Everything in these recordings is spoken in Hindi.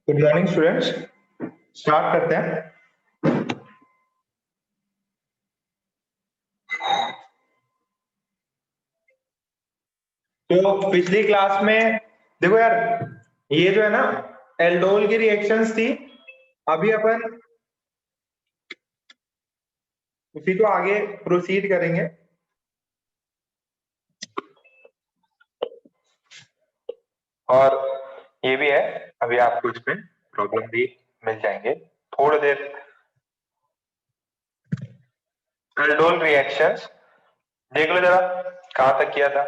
Good morning students. स्टार्ट करते हैं। तो पिछली क्लास में देखो यार, ये जो है ना एल्डोल की रिएक्शंस थी। अभी अपन उसी को आगे प्रोसीड करेंगे। और ये भी है, अभी आपको इसमें प्रॉब्लम भी मिल जाएंगे थोड़ी देर। एल्डोल रिएक्शंस देख लो जरा, कहां तक किया था।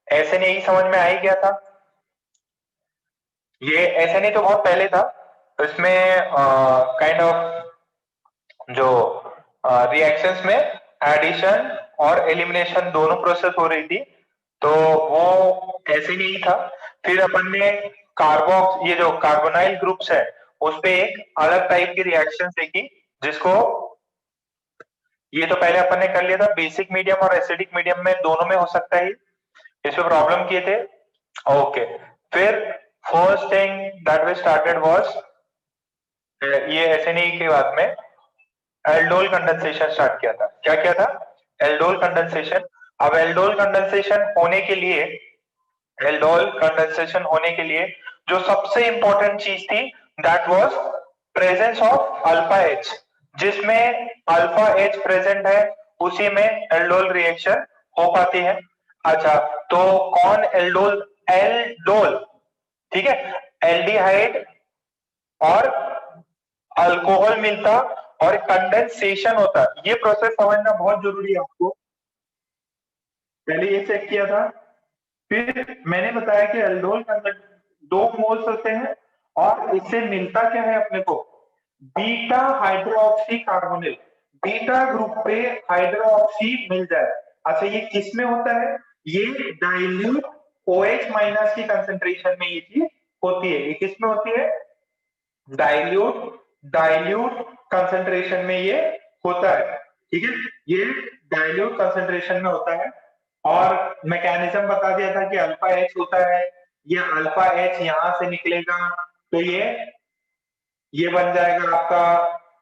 ऐसे नहीं समझ में आ ही गया था। ये ऐसे नहीं तो बहुत पहले था, तो इसमें काइंड ऑफ जो रिएक्शंस में एडिशन और एलिमिनेशन दोनों प्रोसेस हो रही थी, तो वो ऐसे नहीं था। फिर अपन ने कार्बोक्स, ये जो कार्बोनाइल ग्रुप्स है, उस पे एक अलग टाइप की रिएक्शन देखी, जिसको ये तो पहले अपन ने कर लिया था। बेसिक मीडियम और एसिडिक मीडियम में दोनों में हो सकता है, इस पे प्रॉब्लम किए थे। ओके, फिर first thing that we started was, ये ऐसे नहीं के बाद में एल्डोल कंडेंसेशन स्टार्ट किया था। क्या किया था? Aldol condensation. अब एल्डोल कंडेंसेशन होने के लिए, एल्डोल कंडेंसेशन होने के लिए जो सबसे इंपॉर्टेंट चीज थी, that was presence of alpha H. जिसमें अल्फा एच प्रेजेंट है, उसी में एल्डोल रिएक्शन हो पाती है। अच्छा, तो कौन एल्डोल? एल्डोल, ठीक है, एल्डिहाइड और अल्कोहल मिलता और कंडेंसेशन होता। ये प्रोसेस समझना बहुत जरूरी है आपको। पहले ये चेक किया था, फिर मैंने बताया कि एल्डोल के अंदर दो मोल्स होते हैं और इससे मिलता क्या है अपने को? Beta hydroxy carbonyl. Beta group पे हाइड्रोक्सी मिल जाए। अच्छा, ये किस में होता है? ये डाइल्यूट OH माइनस की कंसेंट्रेशन में ये चीज होती है। ये किस में होती है? डाइल्यूट डाइल्यूट कंसेंट्रेशन में ये होता है, ठीक है। ये डाइल्यूट कंसेंट्रेशन में होता है। और मैकेनिज्म बता दिया था कि अल्फा एच होता है। ये अल्फा एच यहां से निकलेगा, तो ये बन जाएगा आपका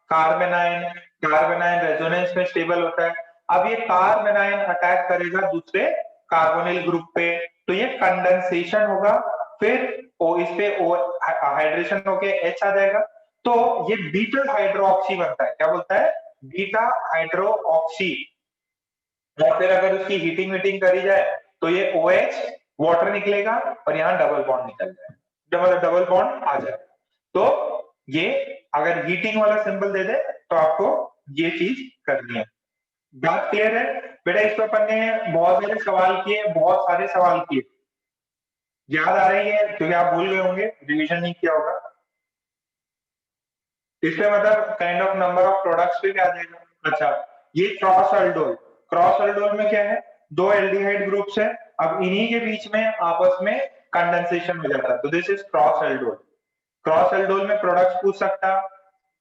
कार्बेनाइन। कार्बेनाइन रेजोनेंस में स्टेबल होता है। अब ये कार्बेनाइन अटैक करेगा दूसरे कार्बोनिल ग्रुप पे, तो ये कंडेंसेशन होगा। फिर इस पे हाइड्रेशन होके H आ जाएगा, तो ये बीटा हाइड्रोक्सी बनता है। क्या बोलता है? Beta hydroxy. और फिर अगर उसकी हीटिंग वीटिंग करी जाए तो ये OH वाटर निकलेगा और यहाँ डबल बॉन्ड निकल जाए, डबल बॉन्ड आ जाए। तो ये अगर हीटिंग वाला सिंबल दे दे तो आपको ये चीज करनी है। बात क्लियर है बेटा? इस पर अपन ने बहुत सारे सवाल किए, बहुत सारे सवाल किए। याद आ रही है? क्योंकि आप भूल गए होंगे, रिवीजन नहीं किया होगा। इसमें मतलब kind of number of products पे भी आ जाएगा। अच्छा, ये क्रॉस अल्डोल। क्रॉस अल्डोल में क्या है? दो एल्डिहाइड ग्रुप्स है। अब इन्हीं के बीच में आपस में कंडेंसेशन हो जाता है, तो this is cross aldol. Cross aldol में प्रोडक्ट्स पूछ सकता।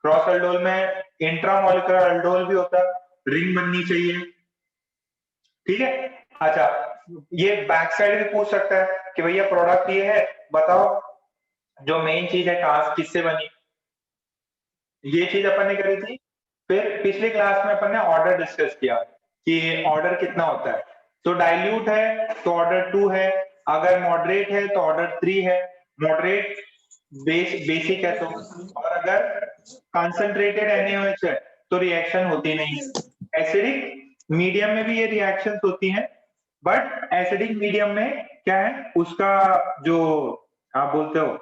क्रॉस अल्डोल में इंट्रामोलिकुलर अल्डोल भी होता, रिंग बननी चाहिए, ठीक है। अच्छा, ये बैक साइड भी पूछ सकता है कि भैया प्रोडक्ट ये है, बताओ जो मेन चीज है कहां किससे बनी। ये चीज अपन ने करी थी। फिर पिछली क्लास में अपन ने ऑर्डर डिस्कस किया कि ऑर्डर कितना होता है। तो डाइल्यूट है तो ऑर्डर 2 है, अगर मॉडरेट है तो ऑर्डर 3 है। मॉडरेट बेसिक है तो, और अगर कंसंट्रेटेड NaOH है तो रिएक्शन होती नहीं। एसिडिक मीडियम में भी ये रिएक्शंस होती हैं, बट एसिडिक मीडियम में क्या है उसका जो आप बोलते हो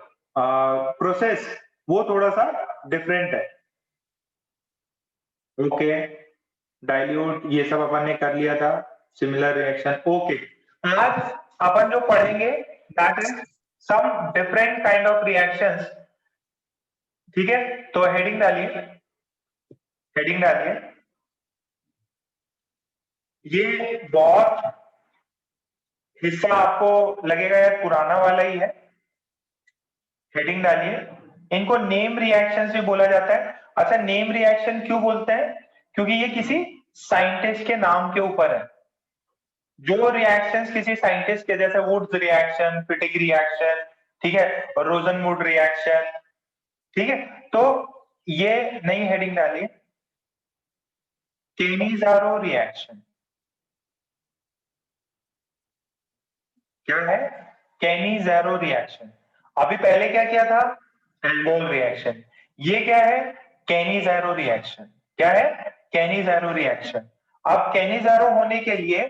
प्रोसेस, वो थोड़ा सा डिफरेंट है। ओके, डाइल्यूट ये सब अपन ने कर लिया था, सिमिलर रिएक्शन। ओके, आज अपन जो पढ़ेंगे that is some different kind of reactions, ठीक है। तो हेडिंग डालिए, हेडिंग डालिए। ये बहुत हिस्सा आपको लगेगा यार पुराना वाला ही है। हेडिंग डालिए। इनको नेम रिएक्शंस भी बोला जाता है। अच्छा, नेम रिएक्शन क्यों बोलते हैं? क्योंकि ये किसी साइंटिस्ट के नाम के ऊपर है। जो रिएक्शंस किसी साइंटिस्ट के, जैसे वुड्स रिएक्शन, फिटिक रिएक्शन, ठीक है, और रोजनवुड रिएक्शन, ठीक है, तो ये नई हेडिंग डालिए, केनिज़ारो रिएक्शन। क्या है? केनिज़ारो रिएक्शन। अभी पहले क्या किया था? Aldol reaction. ये क्या है? केनिज़ारो रिएक्शन। क्या है? केनिज़ारो रिएक्शन। अब केनिज़ारो होने के लिए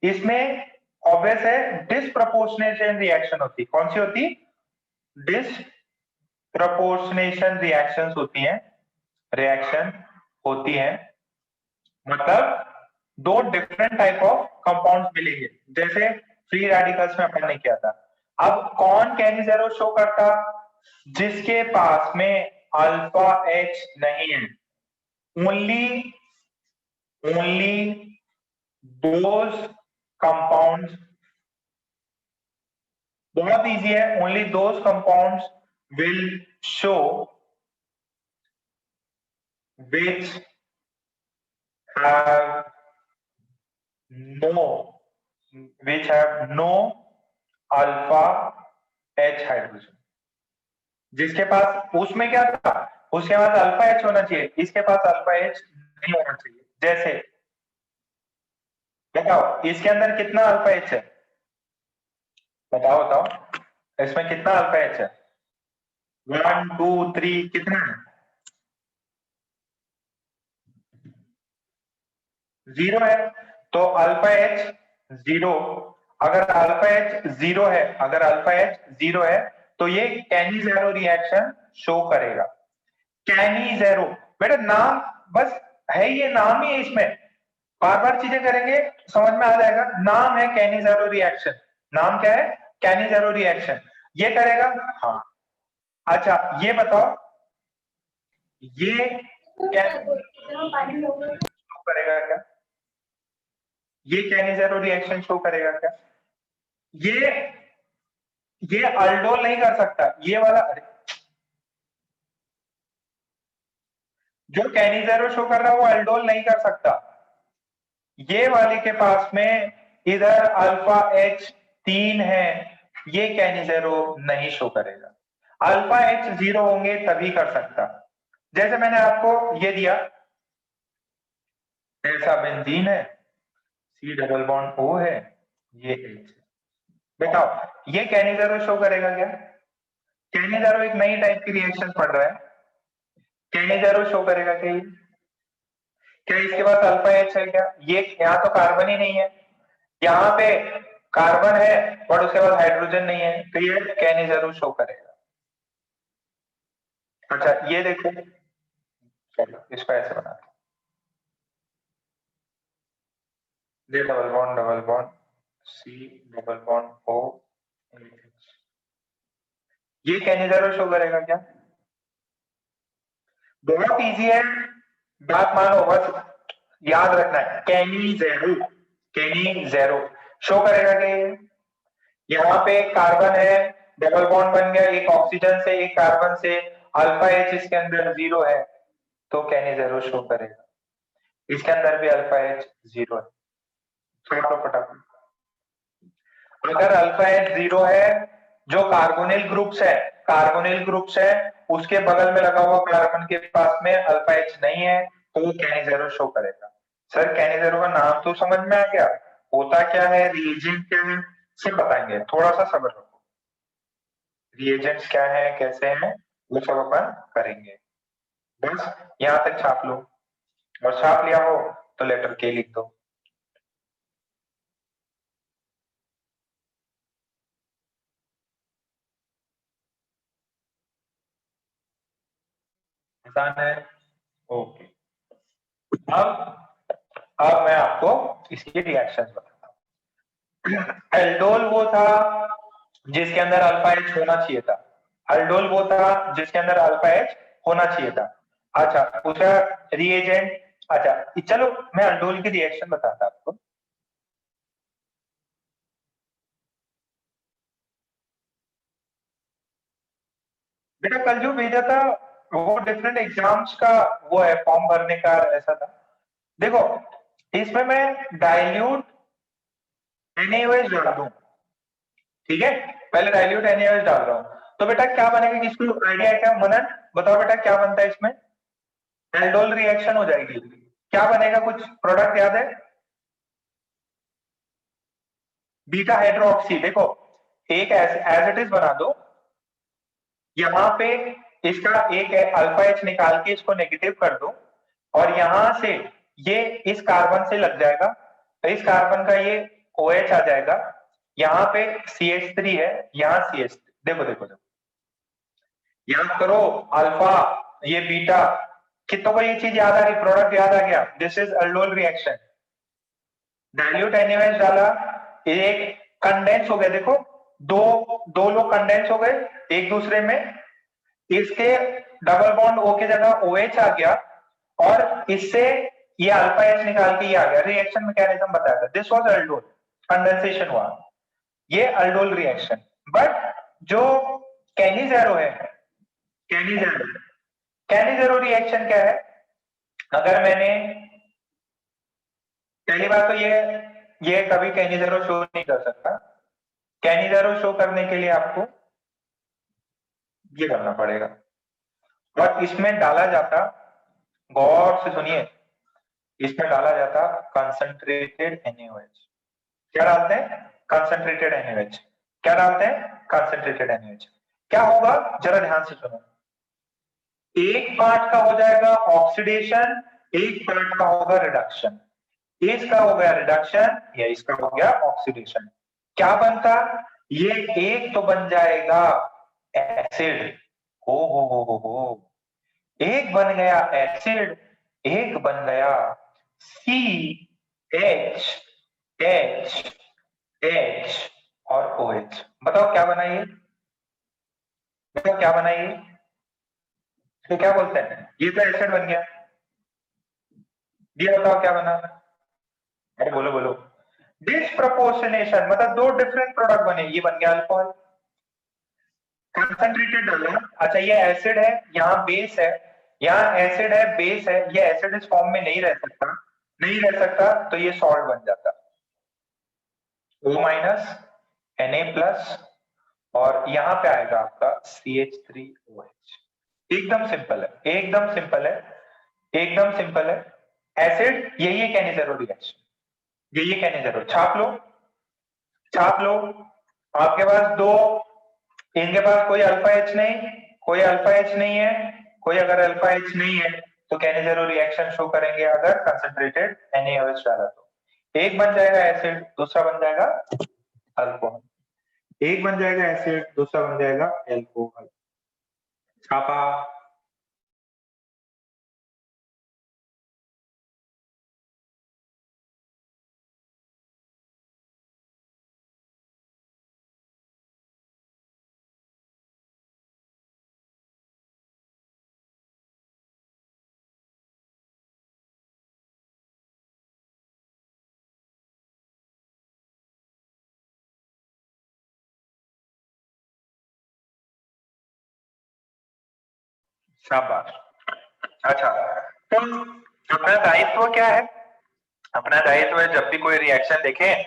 इसमें ऑब्वियस है डिसप्रपोर्शनेशन रिएक्शन होती। कौन सी होती? डिसप्रपोर्शनेशन रिएक्शंस होती हैं, रिएक्शन होती हैं, मतलब दो डिफरेंट टाइप ऑफ कंपाउंड्स मिलेंगे, जैसे फ्री रेडिकल्स में अपन ने किया था। अब कौन कैनिज़ेरो शो करता? जिसके पास में अल्फा एच नहीं है। ओनली दोज कंपाउंड्स, बहुत इजी है, only those compounds will show which have no which have no alpha H hydrogen. जिसके पास, उसमें क्या था, उसके पास अल्फा एच होना चाहिए, इसके पास अल्फा एच नहीं होना चाहिए। जैसे बताओ इसके अंदर कितना अल्फा एच है? बताओ बताओ इसमें कितना अल्फा एच है? 1 2 3 कितना है? 0 है। तो अल्फा एच 0, अगर अल्फा एच 0 है, अगर अल्फा एच 0 है तो ये कैनिज़ेरो रिएक्शन शो करेगा। कैनिज़ेरो, बेटा नाम बस है, ये नाम ही है, इसमें बार बार चीजें करेंगे समझ में आ जाएगा। नाम है कैनिज़ेरो रिएक्शन। नाम क्या है? कैनिज़ेरो रिएक्शन। ये करेगा। हाँ, अच्छा ये बताओ, ये क्या शो करेगा क्या? ये कैनिज़ेरो रिएक्शन शो करेगा क्या? ये ये अल्डोल नहीं कर सकता, ये वाला। जो कैनिज़ेरो शो कर रहा है वो अल्डोल नहीं कर सकता। ये वाले के पास में इधर अल्फा एच 3 है, ये कैनिज़ेरो नहीं शो करेगा। अल्फा एच 0 होंगे तभी कर सकता। जैसे मैंने आपको ये दिया, ऐसा बेंजीन है, सी डबल बॉन्ड ओ है, ये एच। बताओ ये कैनिज़ेरो शो करेगा क्या? कैनिज़ेरो एक नई टाइप की रिएक्शन पढ़ रहा है, कैनिज़ेरो शो करेगा क्या ये? क्या इसके पास अल्फा एच है क्या? ये यहाँ तो कार्बन ही नहीं है, यहाँ पे कार्बन है और उसके बाद हाइड्रोजन नहीं है, तो ये कैनिज़ेरो शो करेगा। अच्छा ये देखो, चलो इसको ऐसे बना, ये double bond C double bond O, ये कैनिज़ेरो शो करेगा क्या? बहुत इजी है, बात मानो, बस याद रखना है, कैनिज़ेरो, कैनिज़ेरो शो करेगा क्या? यहाँ पे कार्बन है, डबल बॉन्ड बन गया, एक ऑक्सीजन से एक कार्बन से, अल्फा एच इसके अंदर 0 है, तो कैनिज़ेरो शो करेगा। इसके अंदर भी अल्फा एच 0 है, छोड़ो फटाफट। अगर अल्फा एच 0 है, जो कार्बोनिल ग्रुप्स है, कार्बोनिल ग्रुप्स है, उसके बगल में लगा हुआ कार्बन के पास में अल्फा एच नहीं है, तो वो कैनिज़ेरो शो करेगा। सर कैनिज़ेरो का नाम तो समझ में आ गया, होता क्या है, रिएजेंट क्या है, सब बताएंगे, थोड़ा सा सब्र रखो। रिएजेंट्स क्या है, कैसे हैं, वो सब अपन करेंगे। बस यहाँ तक छाप लो, और छाप लिया हो तो लेटर के लिख दो। आसान है, ओके। अब मैं आपको इसकी रिएक्शन बताता हूँ। एल्डोल वो था जिसके अंदर अल्फा एच होना चाहिए था, अल्डोल वो था जिसके अंदर अल्फा एच होना चाहिए था। अच्छा उसका रिएजेंट, अच्छा चलो मैं अल्डोल की रिएक्शन बताता आपको। बेटा कल जो भेजा था वो डिफरेंट एग्जाम्स का वो है, फॉर्म भरने का ऐसा था। देखो इसमें मैं डाइल्यूट NaOH डाल दूं, ठीक है, पहले डाइल्यूट NaOH डाल रहा हूं, तो बेटा क्या बनेगा, किसको आइडिया है क्या? मनन बताओ बेटा क्या बनता है इसमें? एल्डोल रिएक्शन हो जाएगी। क्या बनेगा, कुछ प्रोडक्ट याद है? Beta hydroxy. देखो एक एज इट इज बना दो, यहां पे इसका एक अल्फा एच निकाल के इसको नेगेटिव कर दो, और यहां से ये इस कार्बन से लग जाएगा, तो इस कार्बन का ये OH आ जाएगा, यहां पे CH3 है, यहां CH3, देखो देखो देखो, याद करो अल्फा ये बीटा, कितनों को ये चीज याद आ रही, प्रोडक्ट याद आ गया? This is aldol reaction. Dilute NaOH डाला, एक कंडेंस हो गया, देखो दो दो लोग कंडेंस हो गए एक दूसरे में, इसके डबल बॉन्ड O की जगह OH आ गया, और इससे ये अल्फा H निकाल के ये आ गया, रिएक्शन मैकेनिज्म बताया था, दिस वाज अल्डोल, कंडेंसेशन हुआ, ये अल्डोल रिएक्शन। बट जो कैनिजेरो है, कैनिजेरो कैनिजेरो रिएक्शन क्या है? अगर मैंने, पहली बात तो ये कभी कैनिजेरो शो नहीं कर सकता, कैनिजेरो शो करने के लिए आपको ये करना पड़ेगा, और इसमें डाला जाता, गौर से सुनिए, इसमें डाला जाता कंसंट्रेटेड NaOH। क्या डालते हैं? Concentrated NaOH। क्या डालते हैं? Concentrated NaOH। क्या होगा, जरा ध्यान से सुनो, एक पार्ट का हो जाएगा ऑक्सीडेशन, एक पार्ट का होगा रिडक्शन, इसका हो गया रिडक्शन या इसका हो गया ऑक्सीडेशन, क्या बनता? ये एक तो बन जाएगा एसिड, हो, एक बन गया एसिड, एक बन गया CH और OH। बताओ क्या बना ये? बताओ क्या बना ये? तो क्या बोलते हैं, ये तो एसिड बन गया, ये बताओ क्या बना? अरे बोलो बोलो। डिस्प्रपोर्शनेशन मतलब दो डिफरेंट प्रोडक्ट बने, ये बन गया अल्कोहल, कंसंट्रेटेड डाला, अच्छा ये एसिड है, यहाँ बेस है, यहाँ एसिड है बेस है, ये एसिड इस फॉर्म में नहीं रह सकता, नहीं रह सकता, तो ये सॉल्ट बन जाता, O माइनस Na प्लस, और यहां पे आएगा आपका CH3OH। एकदम सिंपल है, एकदम सिंपल है, एकदम सिंपल है, एसिड यही है कैनिजेरो रिएक्शन, यही है कैनिजेरो, छाप लो, छाप लो, आपके पास दो, इनके पास कोई अल्फा एच नहीं, कोई अल्फा एच नहीं है, कोई अगर अल्फा एच नहीं है तो कैनिजेरो रिएक्शन शो करेंगे अगर कंसंट्रेटेड NaOH डाला तो, एक बन जाएगा एसिड, दूसरा बन जाएगा अल्कोहल, एक बन जाएगा एसिड, दूसरा बन जाएगा एल्कोहल, छापा। शाबाश। अच्छा, तो अपना दायित्व क्या है? अपना दायित्व है जब भी कोई रिएक्शन देखें,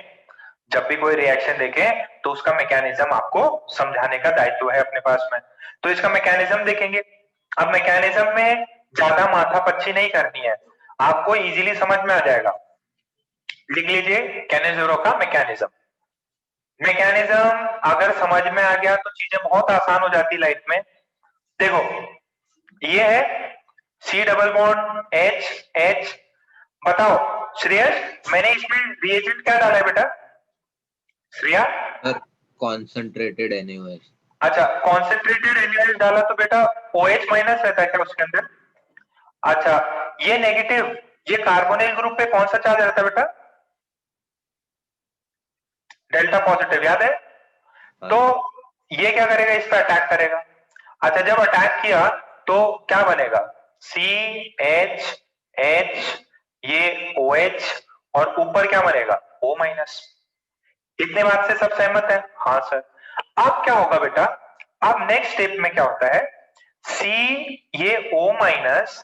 जब भी कोई रिएक्शन देखें तो उसका मैकेनिज्म आपको समझाने का दायित्व है अपने पास में। तो इसका मैकेनिज्म देखेंगे। अब मैकेनिज्म में ज्यादा माथापच्ची नहीं करनी है, आपको इजीली समझ में आ जाएगा। लिख लीजिए कैनेजेरो का मैकेनिज्म। मैकेनिज्म अगर समझ में आ गया तो चीजें बहुत आसान हो जाती लाइफ में। देखो ये है C डबल बॉन्ड H, बताओ श्रेयस मैंने इसमें रिएजेंट क्या डाला है बेटा? Shreya concentrated NaOH। अच्छा कॉन्सेंट्रेटेड NaOH डाला तो बेटा OH माइनस रहता है क्या उसके अंदर? अच्छा ये नेगेटिव, ये कार्बोनिल ग्रुप पे कौन सा चार्ज रहता है बेटा? डेल्टा पॉजिटिव, याद है? तो ये क्या करेगा, इस पर अटैक करेगा। अच्छा जब अटैक किया तो क्या बनेगा? CH, ये OH, और ऊपर क्या बनेगा? O minus. इतने बात से सब सहमत है? हाँ सर। अब क्या होगा बेटा, अब नेक्स्ट स्टेप में क्या होता है, C ये O माइनस,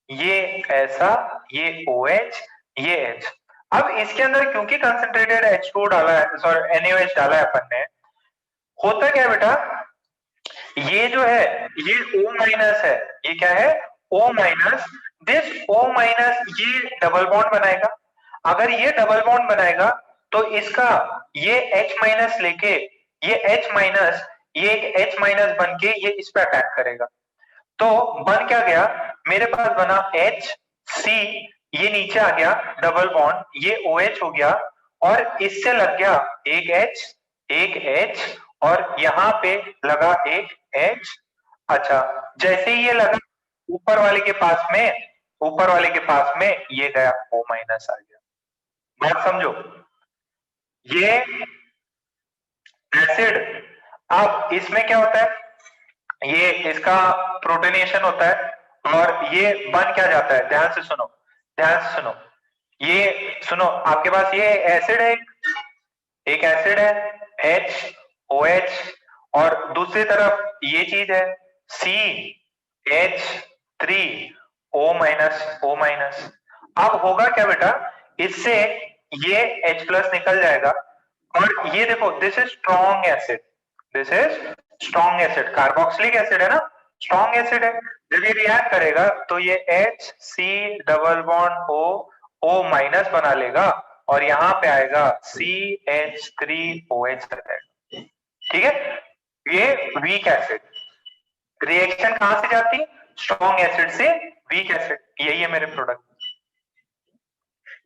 ये ऐसा, ये OH, ये H, अब इसके अंदर क्योंकि कंसंट्रेटेड H2 डाला है, सॉरी NaOH डाला है अपन ने, होता क्या है बेटा, ये जो है ये O माइनस है, ये क्या है O minus, this O minus ये डबल बॉन्ड बनाएगा, अगर ये डबल बॉन्ड बनाएगा तो इसका ये H माइनस लेके ये H माइनस, ये एक H माइनस बन के ये इस पे अटैक करेगा, तो बन क्या गया, मेरे पास बना H C, ये नीचे आ गया डबल बॉन्ड, ये OH हो गया और इससे लग गया एक H और यहाँ पे लगा एक H। अच्छा, जैसे ही ये लगा ऊपर वाले के पास में, ऊपर वाले के पास में ये गया O माइनस आ गया। बात समझो, ये एसिड, अब इसमें क्या होता है, ये इसका प्रोटोनेशन होता है और ये बन क्या जाता है, ध्यान से सुनो, ध्यान से सुनो, ये सुनो, आपके पास ये एसिड है, एक एसिड है HOH और दूसरी तरफ ये चीज है CH3O माइनस O माइनस। अब होगा क्या बेटा, इससे ये H प्लस निकल जाएगा और ये देखो this is strong acid, this is strong acid, carboxylic acid है ना, स्ट्रॉन्ग एसिड है, जब ये रिएक्ट करेगा तो ये HC double bond O minus बना लेगा और यहाँ पे आएगा CH3OH आ जाएगा, ठीक है, ये वीक एसिड, रिएक्शन कहां से जाती, स्ट्रॉन्ग एसिड से वीक एसिड, यही है मेरे प्रोडक्ट।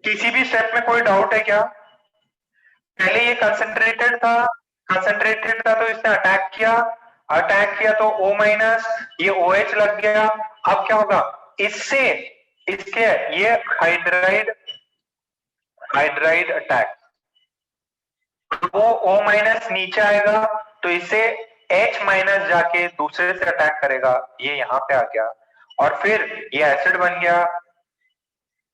किसी भी स्टेप में कोई डाउट है क्या, पहले ये कंसंट्रेटेड था, कंसंट्रेटेड था तो इसने अटैक किया, अटैक किया तो O माइनस, ये OH लग गया, अब क्या होगा, इससे इसके ये हाइड्राइड, हाइड्राइड अटैक, वो O माइनस नीचे आएगा तो इसे H माइनस जाके दूसरे से अटैक करेगा, ये यहाँ पे आ गया और फिर ये एसिड बन गया,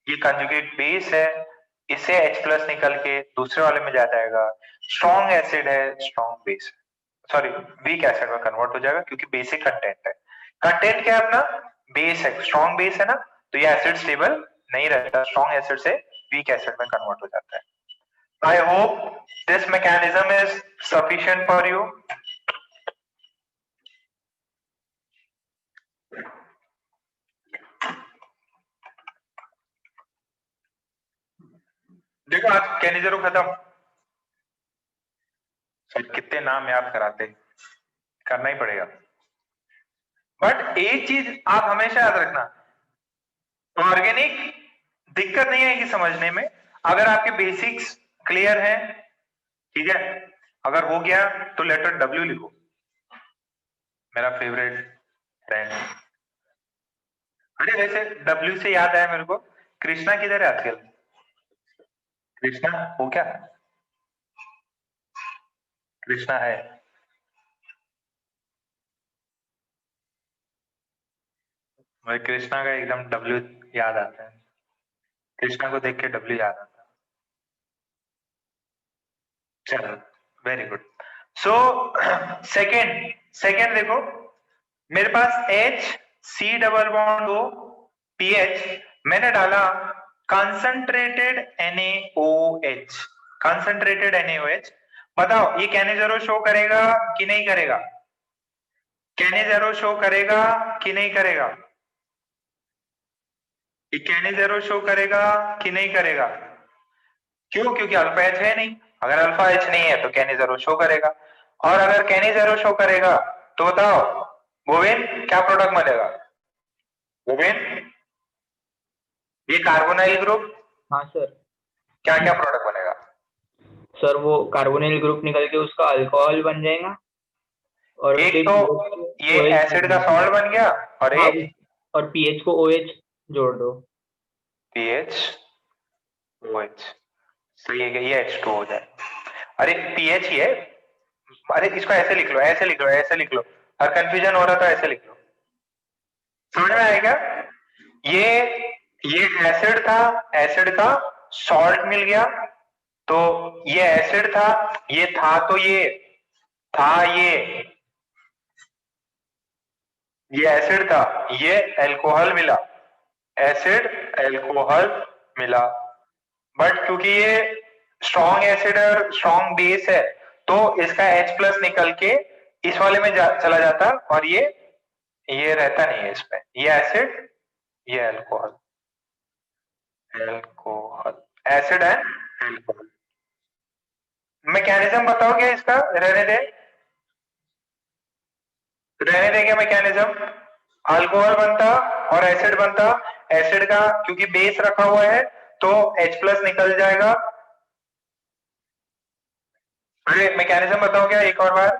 ये कंजुगेट बेस है, इसे H प्लस निकल के दूसरे वाले में जा जाएगा, स्ट्रॉन्ग एसिड है, स्ट्रॉन्ग बेस है, सॉरी वीक एसिड में कन्वर्ट हो जाएगा क्योंकि बेसिक कंटेंट है, कंटेंट क्या है अपना, बेस है, स्ट्रॉन्ग बेस है ना, तो ये एसिड स्टेबल नहीं रहता, स्ट्रॉन्ग एसिड से वीक एसिड में कन्वर्ट हो जाता है। I hope this mechanism is sufficient for you. देखो आज कैनिजरो खत्म, कितने नाम याद कराते, करना ही पड़ेगा, बट एक चीज आप हमेशा याद रखना, ऑर्गेनिक दिक्कत नहीं आएगी समझने में अगर आपके बेसिक्स क्लियर हैं, ठीक है, अगर हो गया तो लेटर W लिखो, मेरा फेवरेट फ्रेंड। अरे वैसे W से याद आया मेरे को, कृष्णा किधर है आजकल, कृष्णा हो क्या, कृष्णा है, मुझे कृष्णा का एकदम W याद आता है, कृष्णा को देख के W याद आता है, चलो very good. So second, second देखो मेरे पास H C double bond O PH, मैंने डाला कंसंट्रेटेड NaOH, कंसंट्रेटेड NaOH, बताओ ये कैनिजरो शो करेगा कि नहीं करेगा, कैनिजरो शो करेगा कि नहीं करेगा, ये कैनिजरो शो करेगा कि नहीं करेगा, क्यों, क्योंकि अल्फा H है नहीं, अगर अल्फा H नहीं है तो कैनिजरो शो करेगा, और अगर कैनिजरो शो करेगा तो बताओ गोविंद क्या प्रोडक्ट बनेगा, गोविंद ये कार्बोनाइल ग्रुप, हाँ सर, क्या क्या प्रोडक्ट बनेगा, सर वो कार्बोनिल ग्रुप निकल के उसका अल्कोहल बन जाएगा और एक फिर तो ये एसिड का सॉल्ट बन गया और हाँ, एक और पीएच को OH जोड़ दो, पीएच OH, सही है, ये H2 हो जाए, अरे पीएच ही है, अरे इसको ऐसे लिख लो, ऐसे लिख लो, ऐसे लिख लो, अगर कंफ्यूजन हो रहा था ऐसे लिख लो, समझ में आएगा, ये एसिड था, एसिड का सॉल्ट मिल गया, तो ये एसिड था, ये था तो ये था, ये एसिड था, ये अल्कोहल मिला, एसिड अल्कोहल मिला, बट क्योंकि ये स्ट्रॉन्ग एसिड और स्ट्रॉन्ग बेस है तो इसका H प्लस निकल के इस वाले में चला जाता और ये रहता नहीं है इसमें, ये एसिड ये alcohol, acid and alcohol. Mechanism बताओ क्या इसका? रहने दे क्या मैकेनिज्म? अल्कोहल बनता और एसिड बनता, एसिड का क्योंकि बेस रखा हुआ है तो H प्लस निकल जाएगा। अरे मैकेनिज्म बताओ क्या एक और बार?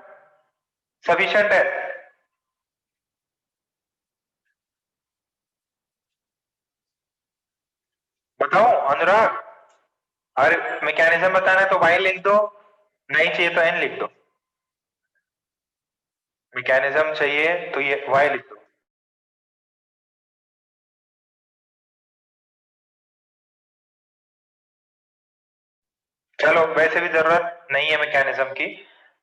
सफिशिएंट है? बताओ अनुराग। अरे मैकेनिज्म बताना है तो वाई लिख दो, नहीं चाहिए तो एन लिख दो। मैकेनिज्म चाहिए तो ये वाई लिख दो। चलो वैसे भी जरूरत नहीं है मैकेनिज्म की,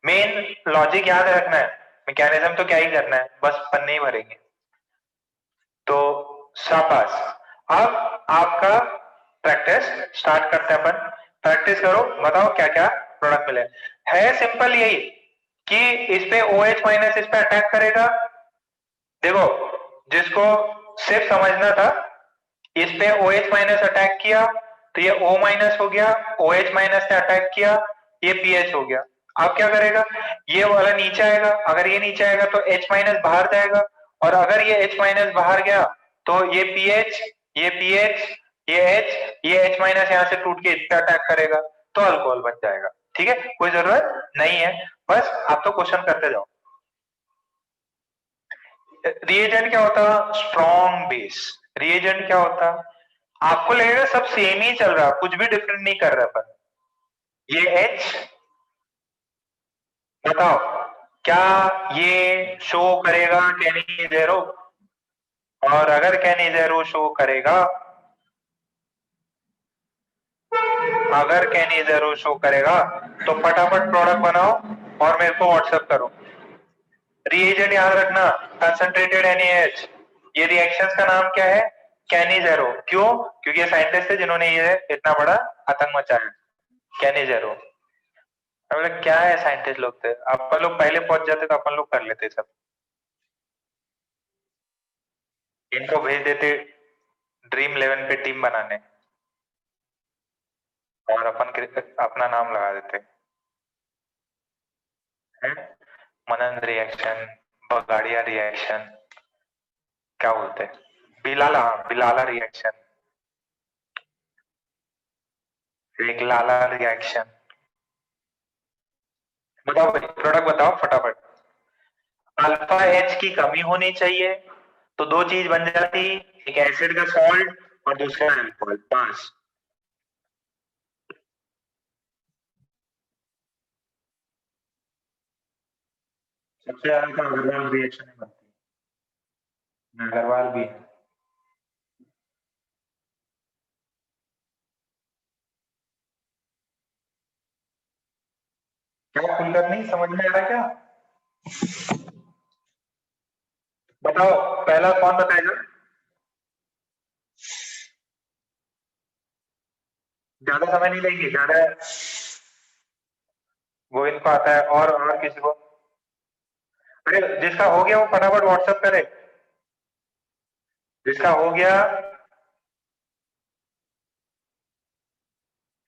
मेन लॉजिक याद रखना है। मैकेनिज्म तो क्या ही करना है, बस पन्ने ही भरेंगे। तो शाबाश। अब आपका प्रैक्टिस स्टार्ट करते हैं अपन। प्रैक्टिस करो, बताओ क्या क्या प्रोडक्ट मिले। है सिंपल यही कि इस पे OH माइनस इस पे अटैक करेगा। देखो जिसको सिर्फ समझना था, इस पे OH माइनस अटैक किया तो ये O माइनस हो गया, OH माइनस ने अटैक किया ये PH हो गया। अब क्या करेगा, ये वाला नीचे आएगा, अगर ये नीचे आएगा तो H माइनस बाहर जाएगा, और अगर ये H माइनस बाहर गया तो ये PH ये PH ये H माइनस यहाँ से टूट के इस पे अटैक करेगा तो अल्कोहल बन जाएगा। ठीक है, कोई जरूरत नहीं है, बस आप तो क्वेश्चन करते जाओ। रिएजेंट क्या होता? Strong base. रिएजेंट क्या होता? आपको लगेगा सब सेम ही चल रहा, कुछ भी डिफरेंट नहीं कर रहा, पर ये H बताओ क्या ये शो करेगा कैनी जेरो? और अगर कैनी जेरो शो करेगा, अगर कैनी जेरो शो करेगा तो फटाफट प्रोडक्ट बनाओ और मेरे को व्हाट्सएप करो। रिएजेंट याद रखना, कंसंट्रेटेड NaH। ये रिएक्शंस का नाम क्या है? कैनी जेरो। क्यों? क्योंकि ये साइंटिस्ट है जिन्होंने ये इतना बड़ा आतंक मचाया, कैनी जेरो। अब क्या है, साइंटिस्ट लोग थे, अपन लोग पहले पहुंच जाते तो अपन लोग कर लेते सब। इनको भेज देते ड्रीम 11 पे टीम बनाने और अपना नाम लगा देते हैं। मनन रिएक्शन, बगाड़िया रिएक्शन, क्या बोलते हैं, बिलाला रिएक्शन, एक लाला रिएक्शन। बताओ भाई, प्रोडक्ट बताओ फटाफट। अल्फा H की कमी होनी चाहिए तो दो चीज बन जाती, एक एसिड का सॉल्ट और दूसरा अल्कोहल। पांच। सबसे ज्यादा तो अग्रवाल रिएक्शन में बनती है, अग्रवाल भी है। क्या खुलकर नहीं समझ में आ रहा क्या? बताओ पहला कौन बताएगा? ज्यादा समय नहीं लेंगे, ज्यादा गोविंद को आता है और किसी को? अरे जिसका हो गया वो फटाफट व्हाट्सएप करे, जिसका हो गया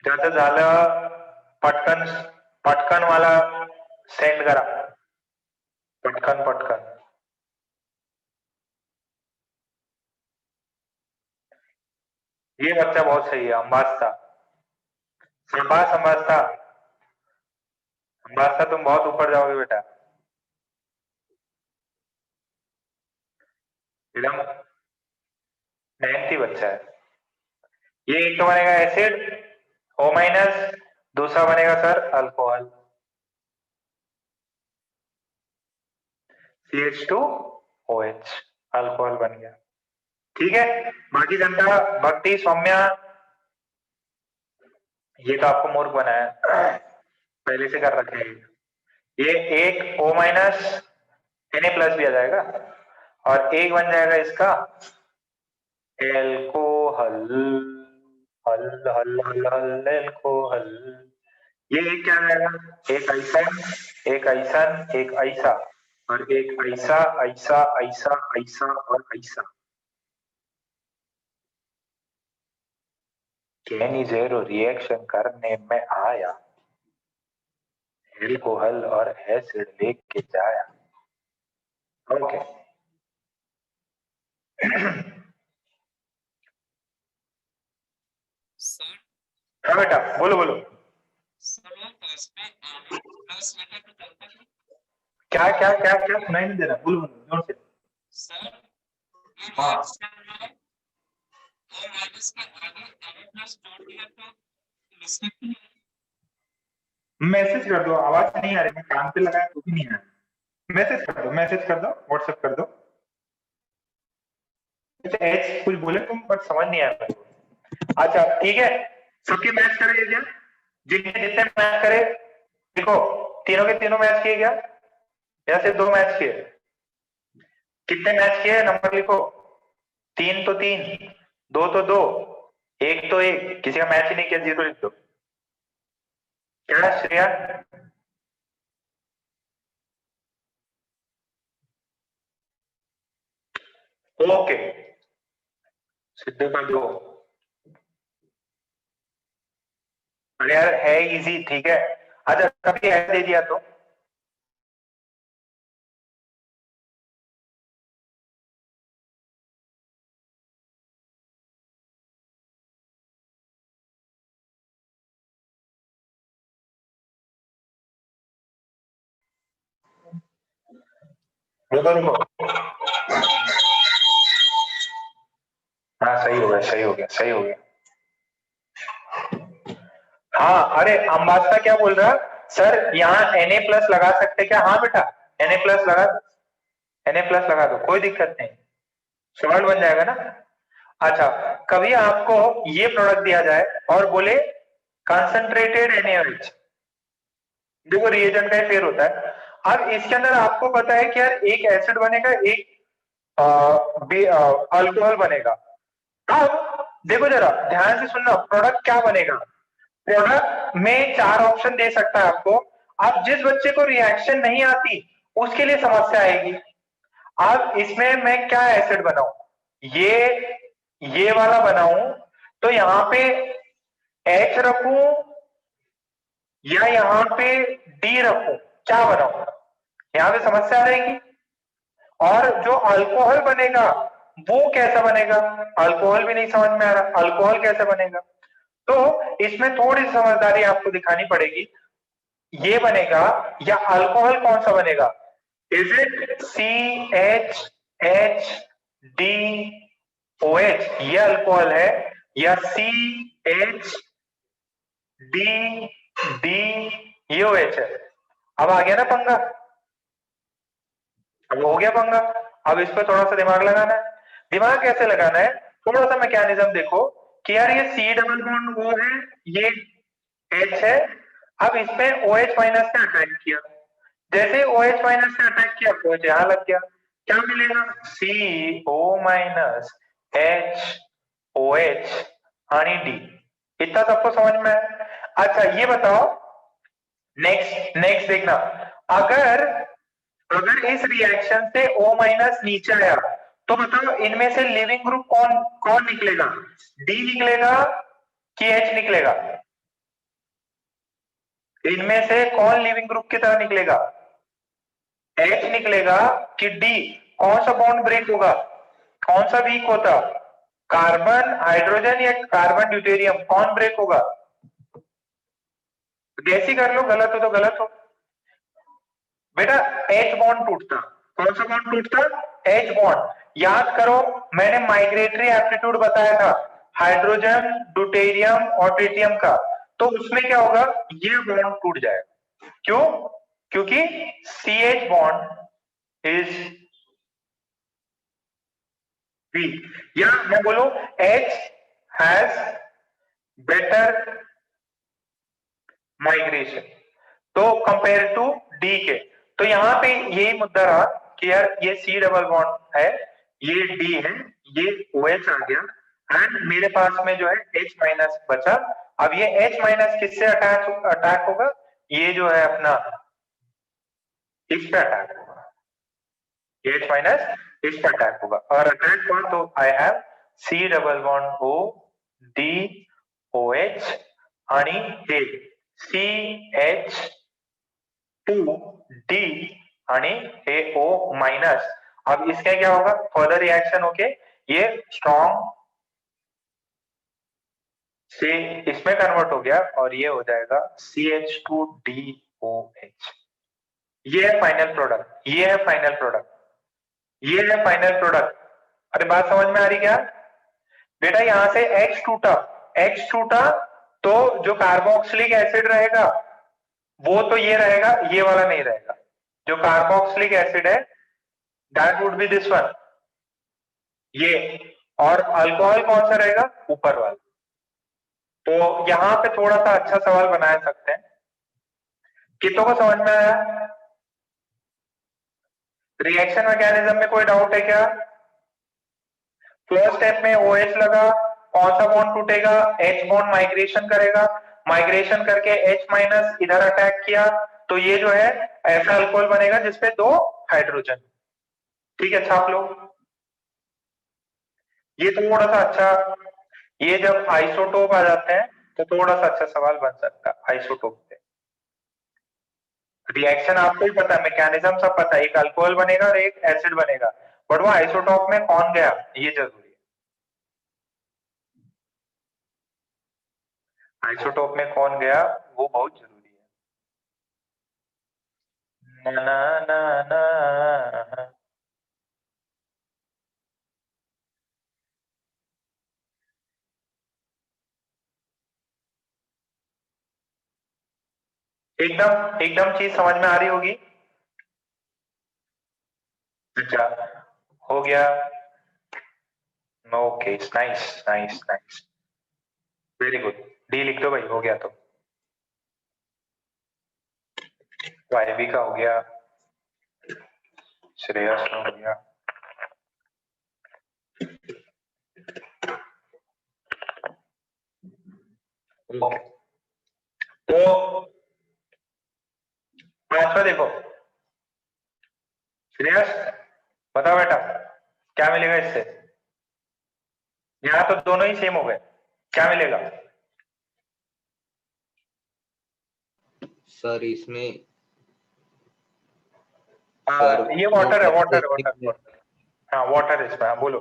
ज्यादा झालं पटकन पटकन वाला सेंड करा, पटकन पटकन। ये बच्चा बहुत सही है, अंबास्ता। शाबाश अंबास्ता, अंबास्ता तुम बहुत ऊपर जाओगे बेटा, एकदम मेहनती बच्चा है। ये एक तो बनेगा एसिड O माइनस, दूसरा बनेगा सर अल्कोहल CH2OH, अल्कोहल बन गया। ठीक है, बाकी जनता भक्ति सौम्या, ये तो आपको मूर्ख बनाया, पहले से कर रखे हैं। ये एक O माइनस Na प्लस भी आ जाएगा और एक बन जाएगा इसका एल्कोहल। हल हल हल हल एल्कोहल। ये एक क्या रहेगा, एक ऐसन, एक ऐसन, एक ऐसा, और एक ऐसा ऐसा ऐसा ऐसा और ऐसा। केनी जेरो रिएक्शन करने में आया, एल्कोहल और एसिड लेके जाया। ओके हाँ बेटा बोलो बोलो। क्या क्या क्या क्या सुनाई नहीं दे रहा, बोलो बोलो जोर से। हाँ मैसेज कर दो, आवाज नहीं आ रही, मैं कान पे लगाया तो भी नहीं आ रहा। मैसेज कर दो, मैसेज कर दो, व्हाट्सएप कर दो। एच कुछ बोले तुम बट समझ नहीं आया मेरे को। अच्छा ठीक है, सबके मैच करेंगे क्या, जितने जितने मैच करे। देखो तीनों के तीनों मैच किए क्या, या सिर्फ 2 मैच किए? कितने मैच किए नंबर लिखो। 3 तो 3, 2 तो 2, 1 तो 1, किसी का मैच ही नहीं किया 0 लिख दो। क्या श्रेया? ओके सिद्धू का 2। अरे यार है इजी, ठीक है। अच्छा कभी ऐड दे दिया तो रुको। हाँ सही हो गया सही हो गया सही हो गया। हाँ अरे अम्बास्ता क्या बोल रहा, सर यहाँ Na प्लस लगा सकते क्या? हाँ बेटा Na प्लस लगा, Na प्लस लगा दो, कोई दिक्कत नहीं, सॉल्ट बन जाएगा ना। अच्छा कभी आपको ये प्रोडक्ट दिया जाए और बोले कंसंट्रेटेड NaOH, देखो रिएजेंट का फेयर होता है। अब इसके अंदर आपको पता है कि यार एक एसिड बनेगा, एक अल्कोहल बनेगा। अब देखो जरा ध्यान से सुनना, प्रोडक्ट क्या बनेगा। प्रोडक्ट में 4 ऑप्शन दे सकता है आपको। अब जिस बच्चे को रिएक्शन नहीं आती उसके लिए समस्या आएगी। अब इसमें मैं क्या एसिड बनाऊं, ये वाला बनाऊं तो यहां पे H रखूं या यहां पे D रखूं, क्या बनाऊं, यहां पे समस्या रहेगी। और जो अल्कोहल बनेगा वो कैसा बनेगा, अल्कोहल भी नहीं समझ में आ रहा, अल्कोहल कैसे बनेगा। तो इसमें थोड़ी समझदारी आपको दिखानी पड़ेगी। ये बनेगा या अल्कोहल कौन सा बनेगा, इज इट CHHDOH ये अल्कोहल है, या CHDDOH है। अब आ गया ना पंगा, अब हो गया पंगा। अब इस पर थोड़ा सा दिमाग लगाना है। दिमाग कैसे लगाना है, थोड़ा सा मैकेनिज्म देखो कि यार ये C डबल बॉन्ड वो है, ये H है। अब इसमें OH माइनस से अटैक किया, जैसे OH माइनस से अटैक किया OH यहां लग गया, क्या मिलेगा CO माइनस HOH आणि D। इतना सबको समझ में है। अच्छा ये बताओ, नेक्स्ट नेक्स्ट देखना, अगर अगर इस रिएक्शन से O माइनस नीचे आया तो बताओ इनमें से लिविंग ग्रुप कौन कौन निकलेगा, D निकलेगा कि H निकलेगा, इनमें से कौन लिविंग ग्रुप की तरह निकलेगा, H निकलेगा कि D। कौन सा बॉन्ड ब्रेक होगा, कौन सा वीक होता, कार्बन हाइड्रोजन या कार्बन ड्यूटेरियम, कौन ब्रेक होगा। गैस ही कर लो, गलत हो तो गलत हो बेटा। H बॉन्ड टूटता, कौन सा बॉन्ड टूटता, H बॉन्ड। याद करो मैंने माइग्रेटरी एप्टीट्यूड बताया था हाइड्रोजन ड्यूटेरियम और ट्रिटियम का, तो उसमें क्या होगा, ये बॉन्ड टूट जाएगा। क्यों, क्योंकि CH बॉन्ड इज वीक, या मैं बोलूं H हैज बेटर माइग्रेशन तो कंपेयर टू D के। तो यहां पे यही मुद्दा रहा कि यार ये C डबल बॉन्ड है, ये D है, ये OH आ गया, एंड मेरे पास में जो है H माइनस बचा। अब ये H माइनस किससे अटैक होगा? ये जो है अपना इस पे अटैक होगा, H माइनस इस पे अटैक होगा। और अटैक हुआ तो I have C double bond O D OH आणि हे CH2D आणि हे O माइनस। अब इसका क्या होगा? फर्दर रिएक्शन होके ये स्ट्रॉन्ग से इसमें कन्वर्ट हो गया और ये हो जाएगा CH2DOH। ये है फाइनल प्रोडक्ट, ये है फाइनल प्रोडक्ट, ये है फाइनल प्रोडक्ट। अरे बात समझ में आ रही क्या? बेटा यहां से H टूटा तो जो कार्बोक्सिलिक एसिड रहेगा वो तो ये रहेगा, ये वाला नहीं रहेगा। जो कार्बोक्सिलिक एसिड है that would be this one, ये। और अल्कोहल कौन सा रहेगा? ऊपर वाला। तो यहां पे थोड़ा सा अच्छा सवाल बना सकते हैं। कितनों को समझ में आया? रिएक्शन मैकेनिज्म में कोई डाउट है क्या? फर्स्ट स्टेप में OH लगा, कौन सा बॉन्ड टूटेगा? H बॉन्ड माइग्रेशन करेगा, माइग्रेशन करके H माइनस इधर अटैक किया तो ये जो है ऐसा अल्कोहल बनेगा जिसपे 2 हाइड्रोजन। ठीक है, छाप लो। ये थोड़ा सा अच्छा, ये जब आइसोटोप आ जाते हैं तो थोड़ा सा अच्छा सवाल बन सकता है आइसोटोप पे। रिएक्शन आपको ही पता है, मैकेनिज्म सब पता है, एक अल्कोहल बनेगा और एक एसिड बनेगा, बट वो आइसोटोप में कौन गया ये जरूरी है। आइसोटोप में कौन गया वो बहुत जरूरी है। ना ना ना ना। एकदम एकदम चीज समझ में आ रही होगी। अच्छा, हो गया। Okay, nice nice nice, very good. D लिख दो भाई, हो गया तो। वाईबी का हो गया, श्रेयस का हो गया। ओके, तो पांचवा देखो। श्रेयस बताओ बेटा, क्या मिलेगा इससे? यहाँ तो दोनों ही सेम हो गए, क्या मिलेगा? सर इसमें ये वाटर है, वाटर वाटर। हाँ वाटर है इसमें, हाँ बोलो।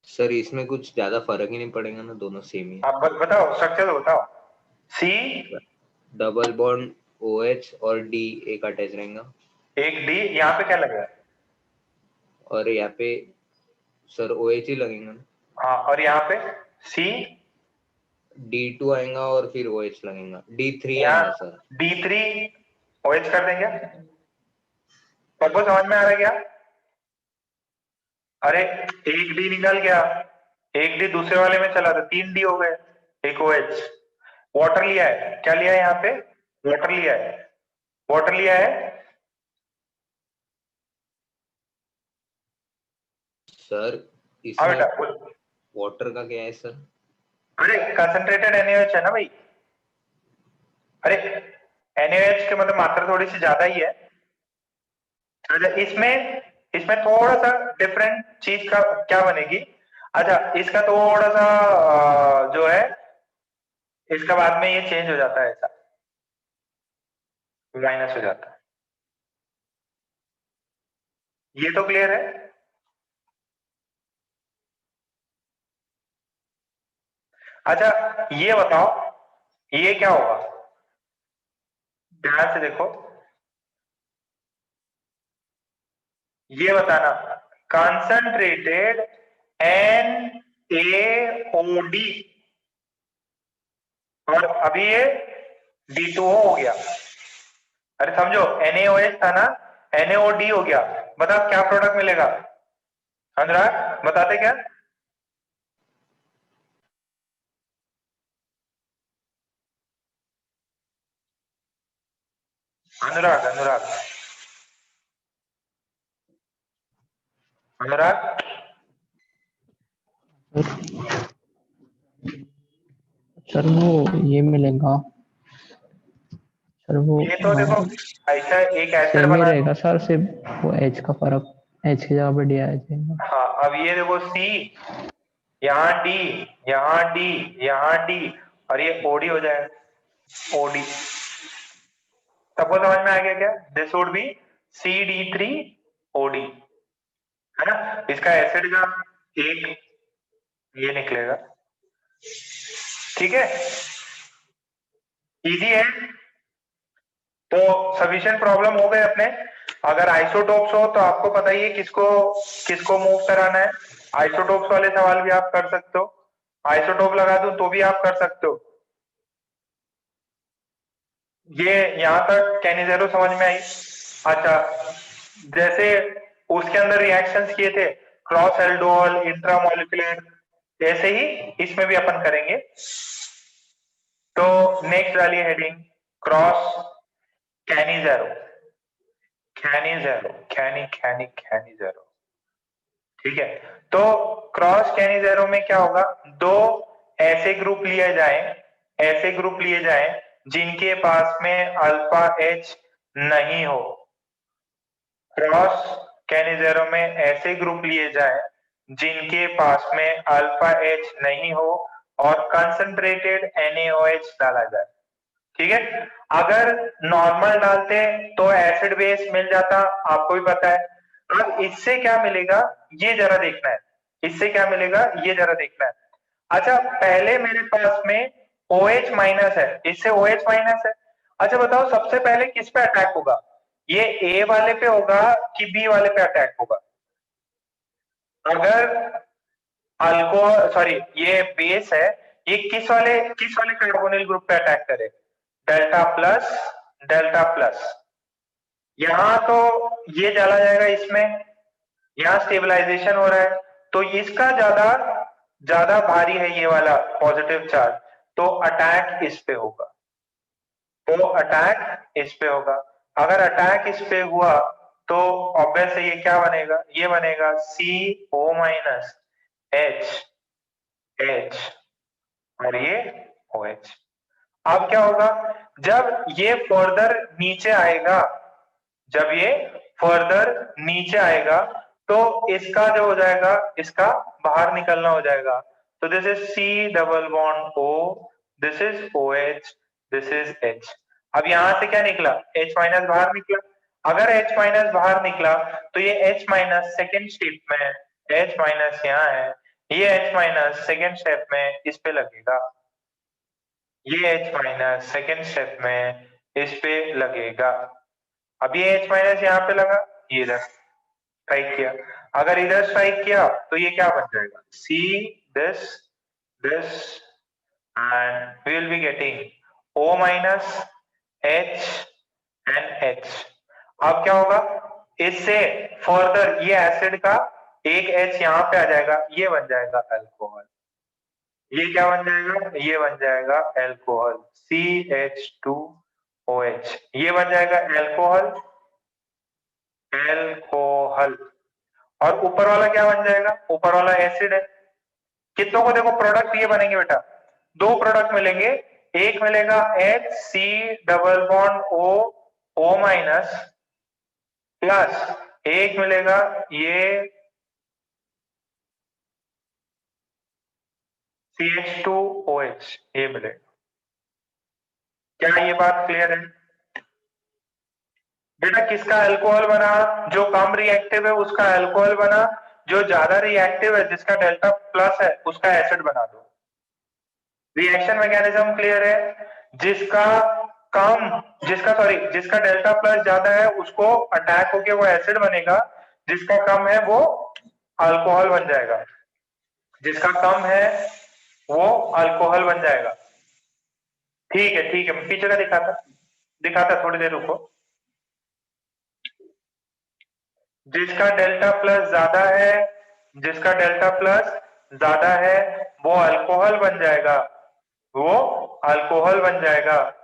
सर इसमें कुछ ज्यादा फर्क ही नहीं पड़ेगा ना, दोनों सेम ही। आप बताओ, स्ट्रक्चर तो बताओ। सी डबल बॉन्ड OH और D एक अटैच रहेगा, एक डी, यहाँ पे क्या लगेगा? और यहाँ पे सर OH ही लगेगा ना। हाँ, और यहाँ पे सी, D2 आएगा और फिर OH लगेगा, D3 यहाँ आएगा सर। D3 OH कर देंगे। सबको समझ में आ रहा है क्या? अरे एक डी निकल गया, एक डी दूसरे वाले में चला, तो 3 डी हो गए, एक OH। वाटर लिया है, क्या लिया है यहाँ पे? वाटर लिया है, वाटर लिया है। सर हाँ इसमें बेटा बोलो। वाटर का क्या है सर? अरे कंसंट्रेटेड NaOH है ना भाई। अरे NaOH के मतलब मात्रा थोड़ी सी ज्यादा ही है। अच्छा, इसमें इसमें थोड़ा सा डिफरेंट चीज का क्या बनेगी? अच्छा, इसका थोड़ा सा जो है इसका बाद में ये चेंज हो जाता है, ऐसा माइनस हो जाता है। ये तो क्लियर है। अच्छा ये बताओ, ये क्या होगा? ध्यान से देखो, ये बताना। कंसंट्रेटेड NaOD और अभी ये D2O हो गया। अरे समझो, NaOH था ना, NaOD हो गया। बताओ क्या प्रोडक्ट मिलेगा? अनुराग बताते क्या? अनुराग अनुराग अनुराग सर वो ये मिलेगा सर, वो ये तो देखो ऐसा एक एसिड सेम ही बना। रहेगा सर, सिर्फ वो एच का फर्क, एच की जगह पे डी आ जाएगा। हाँ, अब ये देखो सी, यहाँ डी, यहाँ डी, यहाँ डी, और ये ओडी हो जाएगा, ओडी। सबको समझ में आ गया क्या? दिस वुड बी CD3OD, है ना? इसका एसिड का एक ये निकलेगा, ठीक है, इजी है। तो सफिशिएंट प्रॉब्लम हो गए अपने। अगर आइसोटोप्स हो तो आपको पता ही है किसको किसको मूव कराना है। आइसोटोप्स वाले सवाल भी आप कर सकते हो, आइसोटोप लगा दूं तो भी आप कर सकते हो। ये यहां तक कैनिजेरो समझ में आई? अच्छा, जैसे उसके अंदर रिएक्शंस किए थे क्रॉस एल्डोल, इंट्रामोलिकुलर, ऐसे ही इसमें भी अपन करेंगे। तो नेक्स्ट डालिए heading cross Cannizzaro, Cannizzaro, Cannizzaro, ठीक है। तो क्रॉस कैनिजेरो में क्या होगा, दो ऐसे ग्रुप लिए जाएं, ऐसे ग्रुप लिए जाएं जिनके पास में अल्फा एच नहीं हो। क्रॉस कैनिजेरो में ऐसे ग्रुप लिए जाएं जिनके पास में अल्फा एच नहीं हो और कंसंट्रेटेड NaOH डाला जाए, ठीक है। अगर नॉर्मल डालते तो एसिड बेस मिल जाता, आपको भी पता है। अब इससे क्या मिलेगा ये जरा देखना है, इससे क्या मिलेगा ये जरा देखना है। अच्छा, पहले मेरे पास में OH माइनस है, इससे OH माइनस है। अच्छा बताओ सबसे पहले किस पे अटैक होगा, ये A वाले पे होगा कि B वाले पे अटैक होगा? अगर अल्कोहल, सॉरी ये बेस है, ये किस वाले कार्बोनिल ग्रुप पे अटैक करे? Delta plus, delta plus. यहां तो ये चला जाएगा इसमें, यहां स्टेबलाइजेशन हो रहा है, तो इसका ज्यादा ज्यादा भारी है ये वाला पॉजिटिव चार्ज, तो अटैक इस पे होगा, तो अटैक इस पे होगा। अगर अटैक इस पे हुआ तो ऑब्वियस है ये क्या बनेगा, ये बनेगा CO माइनस H और ये OH। अब क्या होगा, जब ये फर्दर नीचे आएगा, जब ये फर्दर नीचे आएगा तो इसका जो हो जाएगा, इसका बाहर निकलना हो जाएगा। तो this is C double bond O, this is OH, this is H। अब यहां से क्या निकला, H माइनस बाहर निकला। अगर H माइनस बाहर निकला तो ये H माइनस सेकेंड स्टेप में, H माइनस यहाँ है, ये H माइनस सेकेंड स्टेप में इस पे लगेगा, ये H माइनस सेकेंड स्टेप में इस पे लगेगा। अब ये H माइनस यहाँ पे लगा, ये इधर स्ट्राइक किया। अगर इधर स्ट्राइक किया तो ये क्या बन जाएगा, C this this and we will be getting O minus H and H। अब क्या होगा, इससे फर्दर ये एसिड का एक H यहाँ पे आ जाएगा, ये बन जाएगा अल्कोहल। ये क्या बन जाएगा, ये बन जाएगा अल्कोहल, CH2OH, ये बन जाएगा अल्कोहल, अल्कोहल। और ऊपर वाला क्या बन जाएगा, ऊपर वाला एसिड है। कितनों को देखो प्रोडक्ट ये बनेंगे बेटा, दो प्रोडक्ट मिलेंगे, एक मिलेगा HC double bond O minus plus एक मिलेगा ये CH2OH, ये मिलेगा। क्या ये बात क्लियर है बेटा? किसका अल्कोहल बना, जो कम रिएक्टिव है उसका अल्कोहल बना, जो ज्यादा रिएक्टिव है जिसका डेल्टा प्लस है उसका एसिड बना दो। रिएक्शन मैकेनिज्म क्लियर है? जिसका डेल्टा प्लस ज्यादा है उसको अटैक होके वो एसिड बनेगा, जिसका कम है वो अल्कोहल बन जाएगा, जिसका कम है वो अल्कोहल बन जाएगा। ठीक है, मैं पीछे का दिखाता थोड़ी देर रुको। जिसका डेल्टा प्लस ज्यादा है, जिसका डेल्टा प्लस ज्यादा है वो अल्कोहल बन जाएगा, वो अल्कोहल बन जाएगा।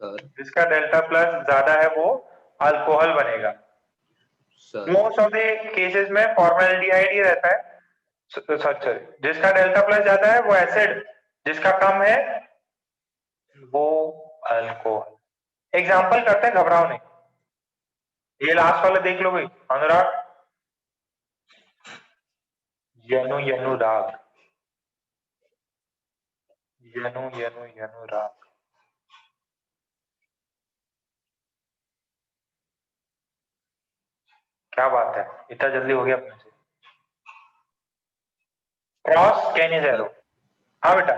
सर जिसका डेल्टा प्लस ज्यादा है वो अल्कोहल बनेगा। Sir most of the cases में फॉर्मल्डिहाइड ही रहता है, सॉरी जिसका डेल्टा प्लस ज्यादा है वो एसिड, जिसका कम है वो अल्कोहल। एग्जाम्पल करते हैं, घबराओ नहीं। ये लास्ट वाला देख लो भाई, अनुराग, यनु यनु राग, यनु यनु यनु राग। क्या बात है, इतना जल्दी हो गया अपने से। क्रॉस कैनिजेरो, हाँ बेटा।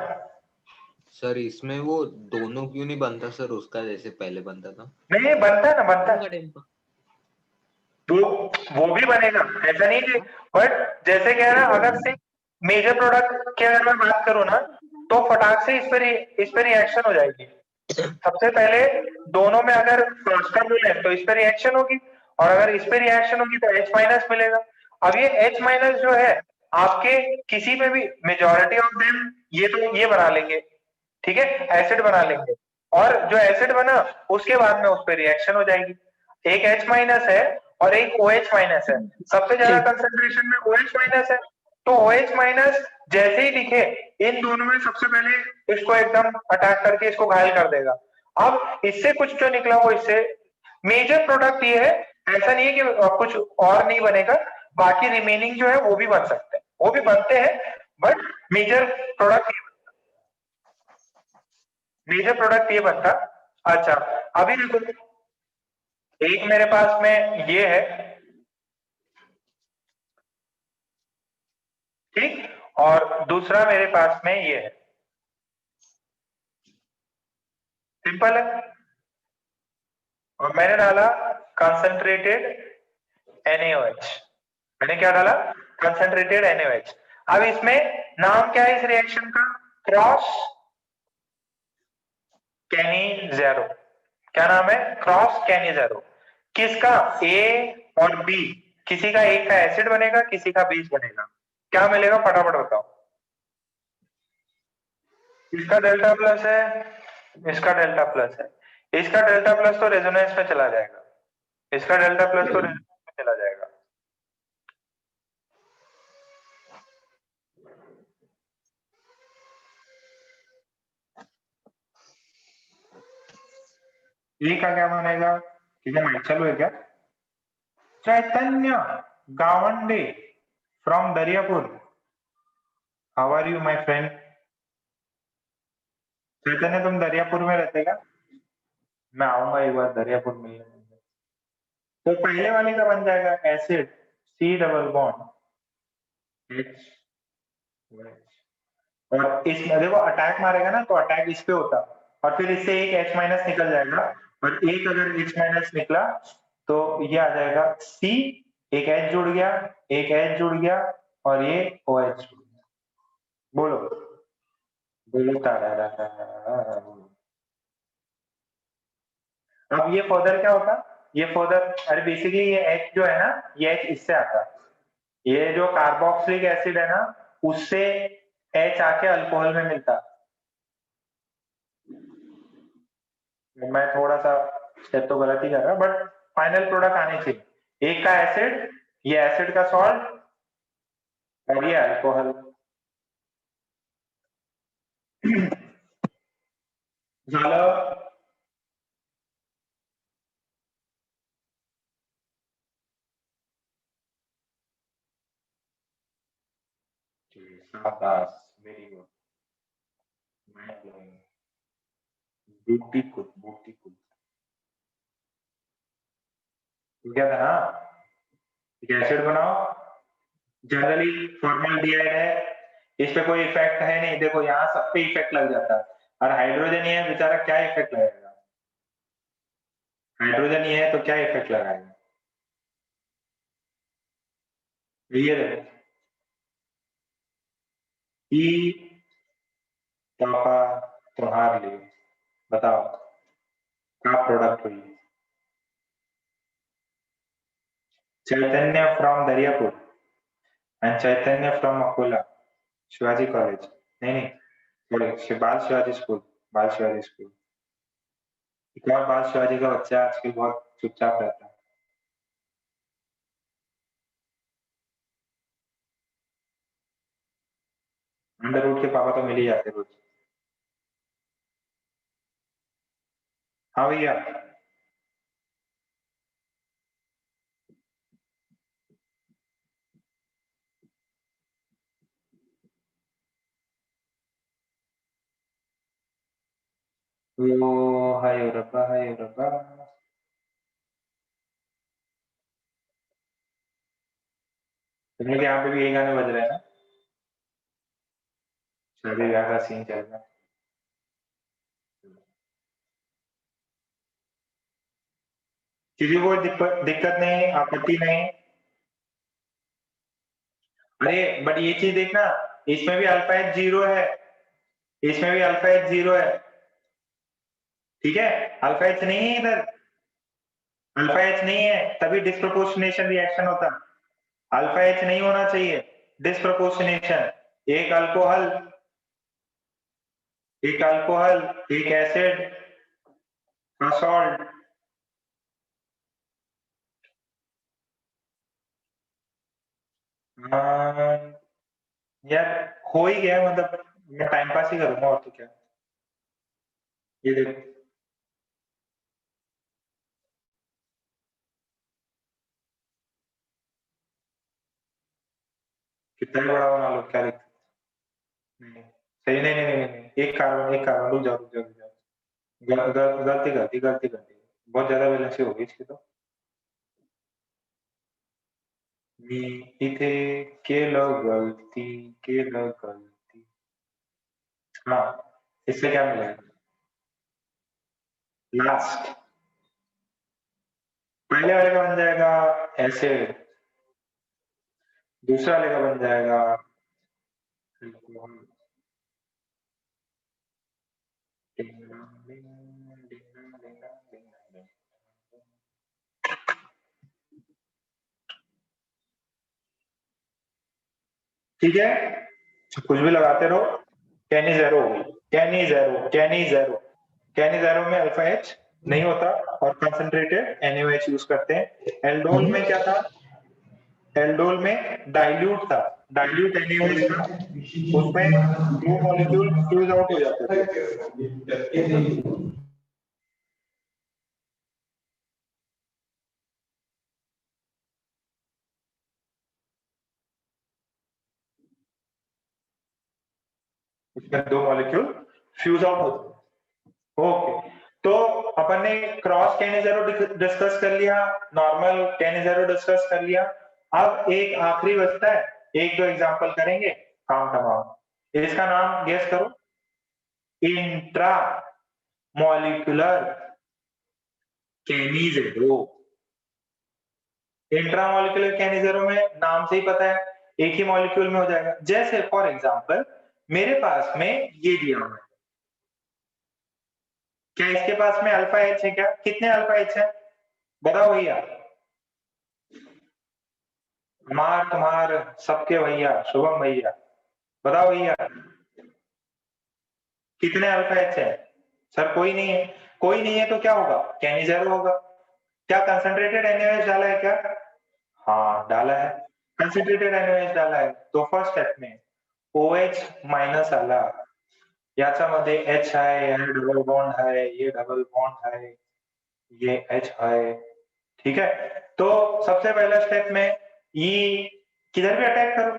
सर इसमें वो दोनों क्यों नहीं बनता सर, उसका जैसे पहले बनता था? नहीं बनता है ना, बनता है तो वो भी बनेगा, ऐसा नहीं कि, बट जैसे क्या है ना, अगर से मेजर प्रोडक्ट की अगर मैं बात करूँ ना, तो फटाक से इस पे रिएक्शन हो जाएगी। सबसे पहले दोनों में अगर फास्टर मिले तो इस पे रिएक्शन होगी, और अगर इस पे रिएक्शन होगी तो H माइनस मिलेगा। अब ये H माइनस जो है आपके किसी में भी मेजॉरिटी ऑफ देम ये तो ये बना लेंगे, ठीक है, एसिड बना लेंगे, और जो एसिड बना उसके बाद में उस पे रिएक्शन हो जाएगी। एक H माइनस है और एक OH माइनस है, सबसे ज्यादा कंसंट्रेशन में OH माइनस है, तो OH माइनस जैसे ही दिखे इन दोनों में सबसे पहले इसको एकदम अटैक करके इसको घायल कर देगा। अब इससे कुछ जो निकला वो इससे मेजर प्रोडक्ट ये है, ऐसा नहीं है कि कुछ और नहीं बनेगा, बाकी रिमेनिंग जो है वो भी बन सकते हैं, वो भी बनते हैं, बट मेजर प्रोडक्ट ये बनता। अच्छा अभी देखो, एक मेरे पास में ये है, ठीक, और दूसरा मेरे पास में ये है, सिंपल है, और मैंने डाला कंसंट्रेटेड NaOH। मैंने क्या डाला? Concentrated NaOH। अब इसमें नाम क्या है इस रिएक्शन का? Cross Cannizzaro. क्या नाम है? Cross Cannizzaro. किसका? ए और बी, किसी का एक का एसिड बनेगा, किसी का बेस बनेगा। क्या मिलेगा फटाफट बताओ। इसका डेल्टा प्लस है, इसका डेल्टा प्लस है, इसका डेल्टा प्लस तो रेजोनेंस में चला जाएगा, इसका डेल्टा प्लस तो रेजोनेंस में चला जाएगा। ये का क्या बनेगा? ठीक है, माइक चालू है क्या? Chaitanya Gawande from Dariyapur, how are you my friend? Chaitanya तुम दरियापुर में रहते क्या? मैं आऊंगा एक बार दरियापुर मिलने। तो पहले वाले का बन जाएगा acid C double bond H, और इसमें देखो अटैक मारेगा ना, तो अटैक इस पे होता, और फिर इससे एक H माइनस निकल जाएगा, और एक अगर H माइनस निकला तो ये आ जाएगा C, एक H जुड़ गया, एक H जुड़ गया, और ये OH जुड़ गया। बोलो बोलो अब ये फर्दर क्या होता? ये फर्दर, अरे बेसिकली ये H जो है ना, ये H इससे आता, ये जो कार्बोक्सिलिक एसिड है ना, उससे H आके अल्कोहल में मिलता। मैं थोड़ा सा स्टेप तो गलत ही कर रहा, बट फाइनल प्रोडक्ट आने चाहिए, एक का एसिड, ये एसिड का सॉल्ट, और ये अल्कोहल। झालं। शाबाश, very good, mind blowing, beautiful beautiful. क्या था ना, एसिड बनाओ, जनरली फॉर्मल्डिहाइड है, इस पे कोई इफेक्ट है नहीं, देखो यहाँ सब पे इफेक्ट लग जाता है, और हाइड्रोजन ही है बेचारा, क्या इफेक्ट लगेगा? हाइड्रोजन ही है तो क्या इफेक्ट लगाएगा? ये देखो ई पापा तुम्हार लिए, बताओ क्या प्रोडक्ट हुई? Chaitanya from Dariyapur and Chaitanya from Akola Shivaji college, नहीं सॉरी बाल शिवाजी स्कूल, बाल शिवाजी स्कूल। एक और बाल शिवाजी का बच्चा आजकल बहुत चुपचाप रहता है। अंडर रूट के पापा तो मिल ही जाते रोज। हाँ भैया, वो हाय रब्बा हाय रब्बा। तुम लोग यहाँ पे भी यही गाने बज रहे हैं ना? शादी ब्याह का सीन चल रहा है। किसी को दिक्कत नहीं, आपत्ति नहीं। अरे बट ये चीज देखना, इसमें भी अल्फा एच 0 है, इसमें भी अल्फा एच 0 है, ठीक है? अल्फा एच नहीं है इधर, अल्फा एच नहीं है, तभी डिस्प्रोपोर्शनेशन रिएक्शन होता है। अल्फा एच नहीं होना चाहिए, डिस्प्रोपोर्शनेशन। एक अल्कोहल, एक अल्कोहल, एक एसिड का सॉल्ट। यार हो ही गया, मतलब मैं टाइम पास ही करूंगा और तो क्या। ये देखो, कितना ही बड़ा बना लो, क्या दिक्कत। नहीं सही, नहीं नहीं नहीं नहीं, एक कार्बन, एक कार्बन, रुक जाओ रुक जाओ रुक जाओ। गलती गलती गलती गलती, बहुत ज्यादा वैलेंसी होगी इसकी तो। मी इथे केलं गलती, केलं गलती। हाँ, इससे क्या मिलेगा? लास्ट पहले वाले का बन जाएगा एसिड, दूसरा वाले का बन जाएगा अल्कोहल। ठीक है, कुछ भी लगाते रहो। कैनी जेरो होगी, कैनी जेरो, कैनी जेरो, कैनी जेरो में अल्फा एच नहीं होता और कंसंट्रेटेड NaOH यूज करते हैं। एल्डोल में क्या था? एल्डोल में डाइल्यूट था, डाइल्यूट NaOH था, उसमें दो मॉलिक्यूल फ्यूज आउट हो जाते थे। उसमें दो मॉलिक्यूल फ्यूज आउट होते। ओके, तो अपन ने क्रॉस कैनिजेरो डिस्कस कर लिया, नॉर्मल कैनिजेरो डिस्कस कर लिया। अब एक आखिरी बचता है, एक दो एग्जांपल करेंगे, काम तमाम। इसका नाम गेस करो। Intramolecular Cannizzaro. Intramolecular Cannizzaro में नाम से ही पता है, एक ही मॉलिक्यूल में हो जाएगा। जैसे फॉर एग्जांपल मेरे पास में ये दिया हुआ है, क्या इसके पास में अल्फा एच है? क्या कितने अल्फा एच है बताओ भैया? हमार तुम्हार सबके भैया, शुभम भैया, बताओ भैया कितने अल्फा एच है? सर कोई नहीं है, कोई नहीं है तो क्या होगा? कैनिजेरो होगा। क्या कंसंट्रेटेड NaOH डाला है क्या? हाँ डाला है, कंसंट्रेटेड NaOH डाला है। तो फर्स्ट स्टेप में OH माइनस आला, याच्यामध्ये H आहे, यार डबल बॉन्ड है, ये डबल बॉन्ड है, ये H है, ठीक है? तो सबसे पहला स्टेप में ये किधर भी अटैक करो,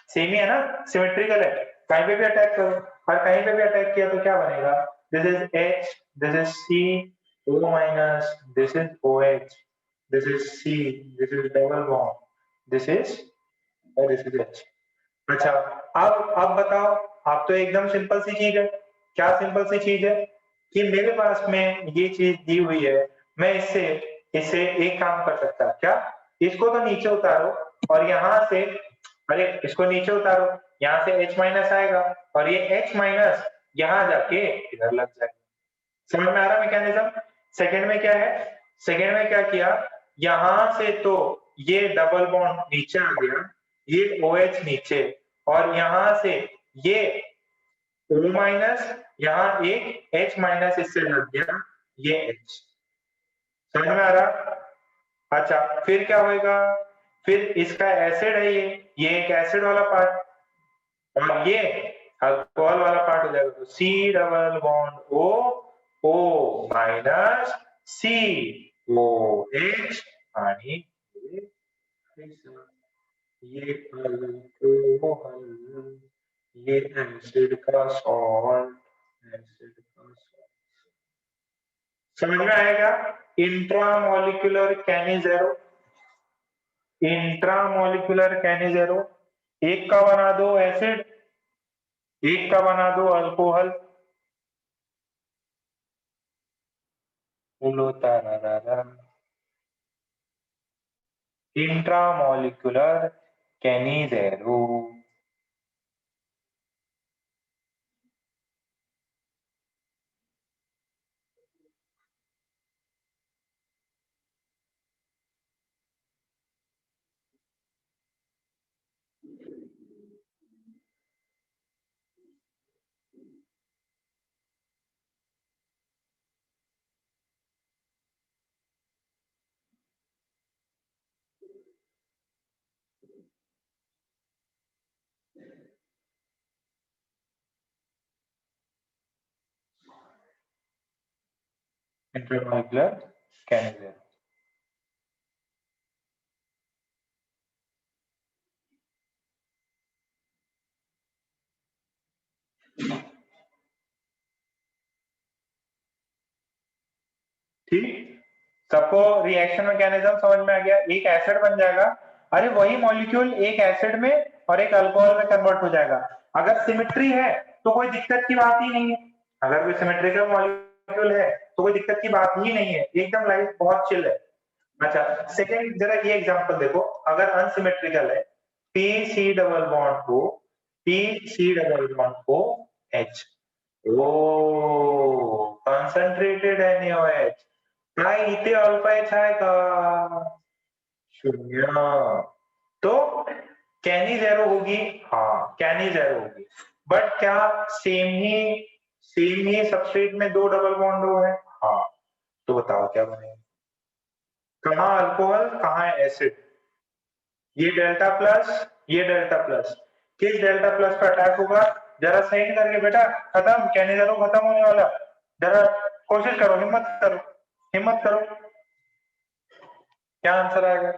सेम ही है ना, सिमेट्रिकल है, कहीं पे भी अटैक करो। और कहीं पे भी अटैक किया तो क्या बनेगा? This is H, this is C, O minus, this is OH, this is C, this is double bond, this is और दिस इज H। अच्छा, अब बताओ, आप तो एकदम सिंपल सी चीज है। क्या सिंपल सी चीज है? कि मेरे पास में ये चीज दी हुई है, मैं इससे इससे एक काम कर सकता है क्या? इसको तो नीचे उतारो और यहाँ से, अरे इसको नीचे उतारो, यहाँ से H माइनस आएगा और ये H माइनस यहाँ जाके इधर लग जाएगा। समझ में आ रहा मैकेनिज्म? सेकंड में क्या है? सेकंड में क्या किया, यहां से तो ये डबल बॉन्ड नीचे आ गया, ये OH नीचे, और यहां से ये O माइनस, यहाँ एक H माइनस इससे लग गया, ये H। समझ में आ रहा? अच्छा, फिर क्या होगा? फिर इसका एसिड है ये एक एसिड वाला पार्ट, और ये अल्कोहल वाला पार्ट हो जाएगा तो C double bond O minus C OH पानी, ये अल्कोहल, ये एसिड का सॉल्ट, समझ में आएगा? इंट्रामोलिकुलर कैनिजेरो, इंट्रामोलिकुलर कैनिजेरो, एक का बना दो एसिड, एक का बना दो अल्कोहल, बोलो तारारारा, इंट्रामोलिकुलर कैनिजेरो। Intramolecular Cannizzaro. ठीक, सबको रिएक्शन मैकेनिज्म समझ में आ गया? एक एसिड बन जाएगा, अरे वही मॉलिक्यूल एक एसिड में और एक अल्कोहल में कन्वर्ट हो जाएगा। अगर सिमेट्री है तो कोई दिक्कत की बात ही नहीं है, अगर कोई सिमेट्रिकल मॉलिक्यूल है तो कोई दिक्कत की बात ही नहीं है, एकदम लाइफ बहुत चिल है। अच्छा, सेकंड जरा ये एग्जांपल देखो, अगर अनसिमेट्रिकल है P C double bond O, P C double bond O H, O concentrated NaOH, काय इथे अल्फा एच आहे का? शून्य। तो कैनिजेरो होगी, हाँ कैनिजेरो होगी, बट क्या सेम ही सबस्ट्रेट में दो डबल बॉन्ड हो है? हाँ, तो बताओ क्या बनेगा? कहाँ अल्कोहल कहाँ एसिड, ये डेल्टा प्लस, ये डेल्टा प्लस, किस डेल्टा प्लस पर अटैक होगा? जरा साइन करके बेटा, खत्म, कैनिजेरो खत्म होने वाला, जरा कोशिश करो, हिम्मत करो, हिम्मत करो, क्या आंसर आएगा?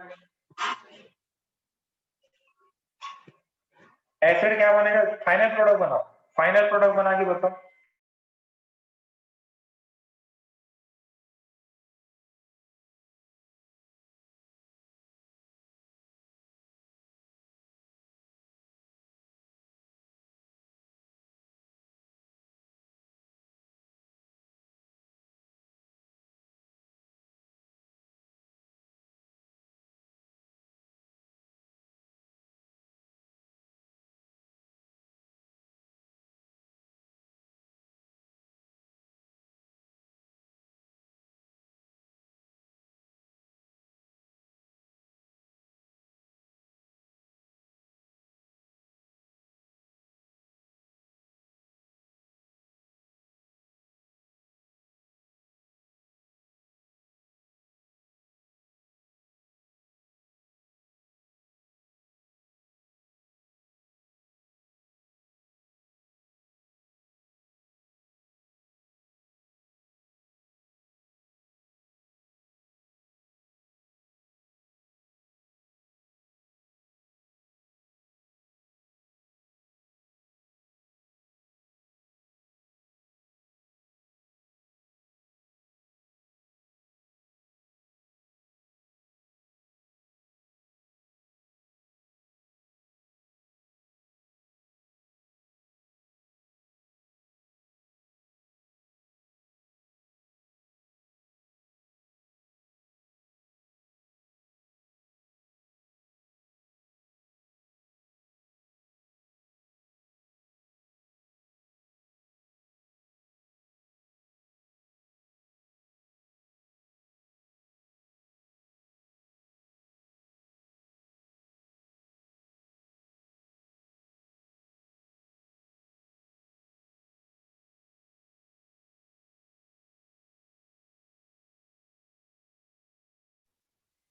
एसिड क्या बनेगा? फाइनल प्रोडक्ट बनाओ, फाइनल प्रोडक्ट बना के बताओ।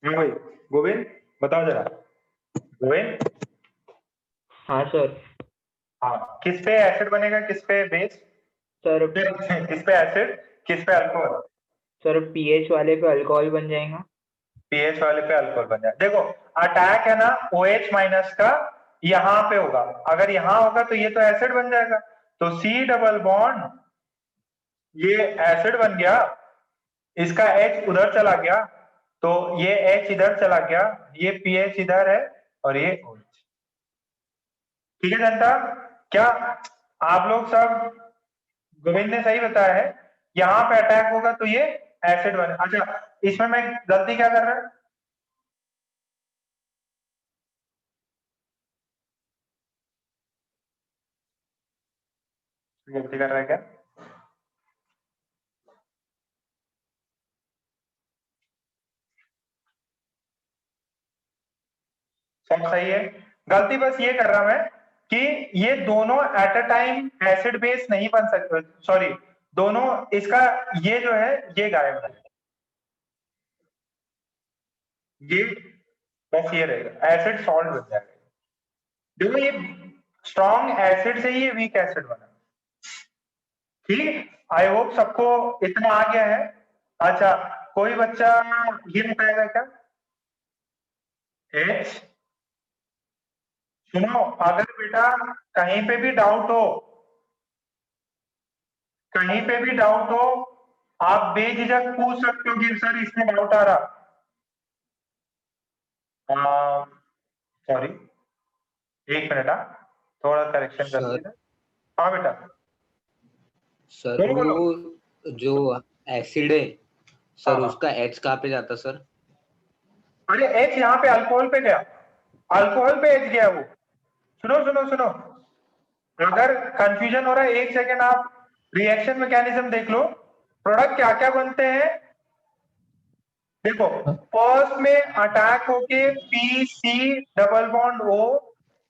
हाँ भाई गोविंद, बताओ जरा। गोविंद, हाँ सर। हाँ, किस पे एसिड बनेगा, किस पे बेस, सर किस पे एसिड, किस पे अल्कोहल? सर पीएच वाले पे अल्कोहल बन जाएगा। पीएच वाले पे अल्कोहल बन जाए। देखो अटैक है ना OH माइनस का यहाँ पे होगा, अगर यहाँ होगा तो ये तो एसिड बन जाएगा, तो C डबल बॉन्ड ये एसिड बन गया, इसका H उधर चला गया, तो ये H इधर चला गया, ये पीएच इधर है और ये OH। ठीक है जनता, क्या आप लोग सब, गोविंद ने सही बताया है, यहाँ पे अटैक होगा तो ये एसिड बने। अच्छा इसमें मैं गलती क्या कर रहा है, गलती कर रहा है क्या? सब सही है, गलती बस ये कर रहा मैं कि ये दोनों at a time acid base नहीं बन सकते, सॉरी दोनों, इसका ये जो है ये गायब है, ये बस ये रहेगा, एसिड सॉल्ट बन जाएगा। देखो ये स्ट्रॉन्ग एसिड से ही ये वीक एसिड बना। ठीक, आई होप सबको इतना आ गया है। अच्छा कोई बच्चा ये बताएगा क्या, एच, सुनो अगर बेटा कहीं पे भी डाउट हो, कहीं पे भी डाउट हो आप बेझिझक पूछ सकते हो कि सर इसमें डाउट आ रहा, सॉरी एक मिनट, थोड़ा करेक्शन कर सर लेना। हाँ बेटा सर बोलो बोलो। वो जो एसिड है सर हाँ उसका एच कहाँ पे जाता सर? अरे एच यहाँ पे अल्कोहल पे गया, अल्कोहल पे एच गया वो। सुनो सुनो सुनो, अगर कंफ्यूजन हो रहा है एक सेकेंड आप रिएक्शन मैकेनिज्म देख लो, प्रोडक्ट क्या क्या बनते हैं। देखो फर्स्ट में अटैक होके P C double bond O,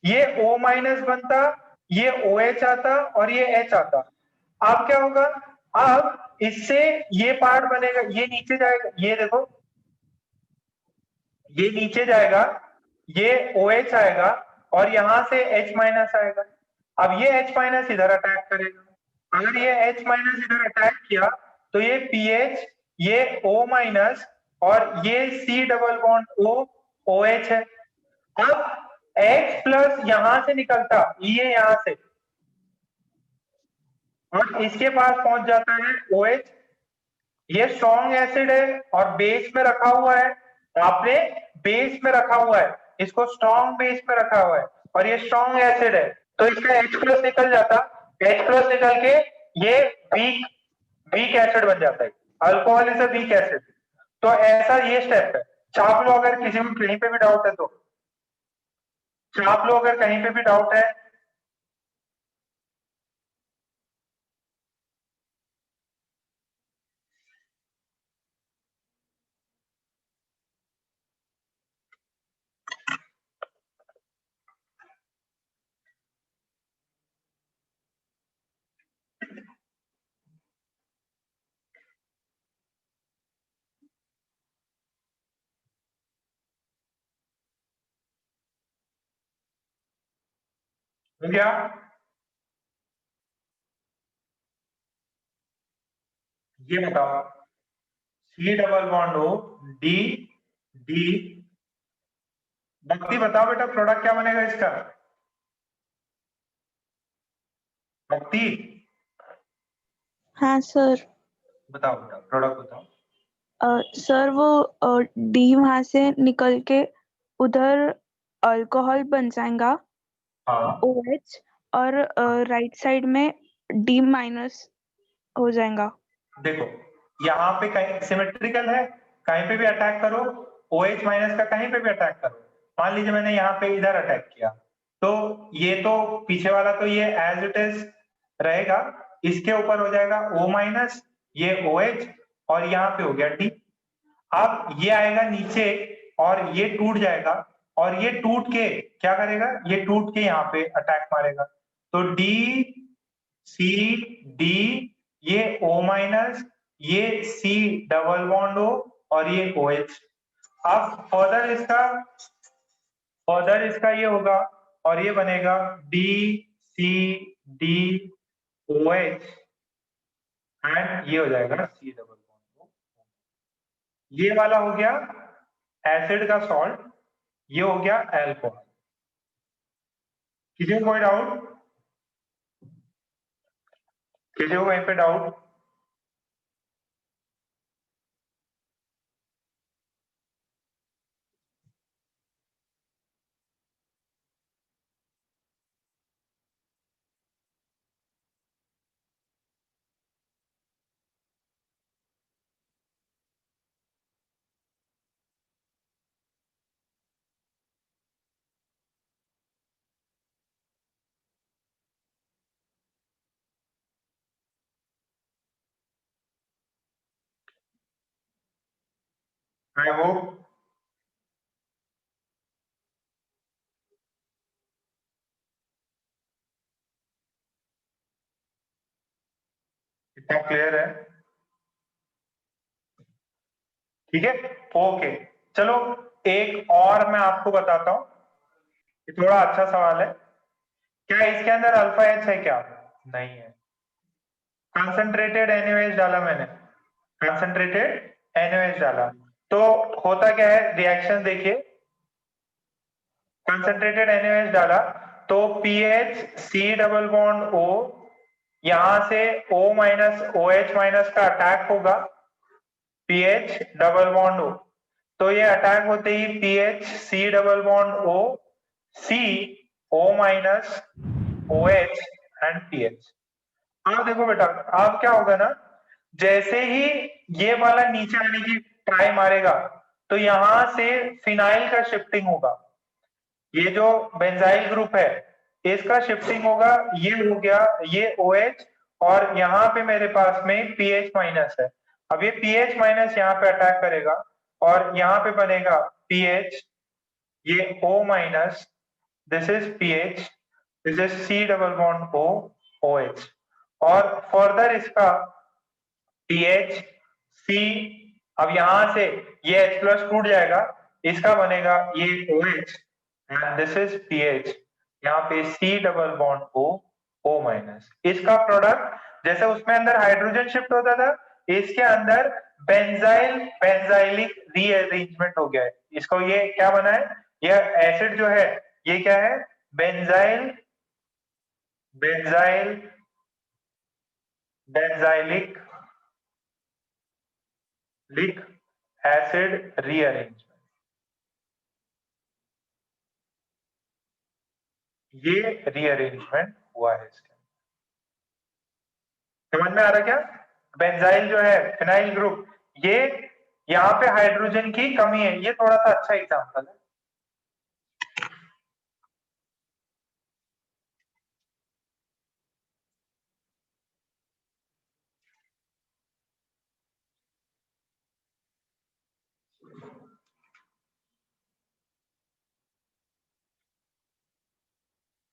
ये O माइनस बनता, ये OH आता और ये H आता। अब क्या होगा, अब इससे ये पार्ट बनेगा, ये नीचे जाएगा, ये देखो ये नीचे जाएगा, ये OH आएगा और यहां से H माइनस आएगा। अब ये H माइनस इधर अटैक करेगा, अगर ये H माइनस इधर अटैक किया तो ये पीएच, ये O माइनस और ये C double bond O OH है। अब H प्लस यहां से निकलता, ये यहां से और इसके पास पहुंच जाता है OH। ये स्ट्रॉन्ग एसिड है और बेस में रखा हुआ है, आपने बेस में रखा हुआ है, इसको स्ट्रॉन्ग बेस में रखा हुआ है और ये स्ट्रॉन्ग एसिड है, तो इसका H प्लस निकल जाता, H प्लस निकल के ये वीक वीक एसिड बन जाता है, alcohol is a weak acid. तो ऐसा ये स्टेप है। छाप लो अगर किसी को कहीं पे भी डाउट है तो, छाप लो अगर कहीं पे भी डाउट है। हो गया, ये बताओ C double bond O D D, भक्ति बताओ बेटा प्रोडक्ट क्या बनेगा इसका, भक्ति हाँ सर। बताओ बेटा प्रोडक्ट बताओ। सर वो डी वहां से निकल के उधर अल्कोहल बन जाएगा हाँ OH, और राइट साइड में डी माइनस हो जाएगा। देखो यहाँ पे कहीं सिमेट्रिकल है, कहीं पे भी अटैक करो, OH माइनस का कहीं पे भी अटैक करो, मान लीजिए मैंने यहाँ पे इधर अटैक किया तो ये तो पीछे वाला तो ये एज इट इज रहेगा, इसके ऊपर हो जाएगा O माइनस, ये OH और यहाँ पे हो गया D। अब ये आएगा नीचे और ये टूट जाएगा और ये टूट के क्या करेगा, ये टूट के यहाँ पे अटैक मारेगा, तो D C D, ये O माइनस, ये C डबल बॉन्ड O और ये OH। अब फर्दर इसका ये होगा और ये बनेगा D CdOH एंड ये हो जाएगा C डबल बॉन्ड। ये वाला हो गया एसिड का सॉल्ट, ये हो गया एल्कोहल। किसी को कोई डाउट? किसी को कहीं पे डाउट? आई होप इतना क्लियर है। ठीक है, ओके। चलो एक और मैं आपको बताता हूं, ये थोड़ा अच्छा सवाल है। क्या इसके अंदर अल्फा एच है क्या? नहीं है। कंसंट्रेटेड NaOH डाला मैंने, कंसंट्रेटेड NaOH डाला, तो होता क्या है, रिएक्शन देखिए। कंसंट्रेटेड NaOH डाला तो pH C double bond O, यहां से O माइनस OH माइनस का अटैक होगा, pH डबल बॉन्ड O, तो ये अटैक होते ही pH C double bond O, C O minus OH and pH। अब देखो बेटा, अब क्या होगा ना, जैसे ही ये वाला नीचे आने की ट्राई मारेगा तो यहां से फिनाइल का शिफ्टिंग होगा। ये जो बेंजाइल ग्रुप है इसका शिफ्टिंग होगा, ये हो गया ये OH, और यहाँ पे मेरे पास में pH माइनस है। अब ये pH माइनस यहाँ पे अटैक करेगा और यहाँ पे बनेगा pH, ये O minus, this is pH, this is C double bond O OH, और फर्दर इसका pH C, अब यहां से ये H प्लस टूट जाएगा, इसका बनेगा ये OH and this is pH, यहाँ पे C double bond O O minus. इसका प्रोडक्ट जैसे उसमें अंदर हाइड्रोजन शिफ्ट होता था, इसके अंदर बेंजाइलिक रीअरेंजमेंट हो गया है। इसको ये क्या बना है, यह एसिड जो है ये क्या है, बेंजाइलिक एसिड रीअरेंजमेंट, ये रीअरेंजमेंट हुआ है इसके। समझ में आ रहा क्या? बेंजाइल जो है फिनाइल ग्रुप, ये यहाँ पे हाइड्रोजन की कमी है, ये थोड़ा सा अच्छा एग्जांपल है।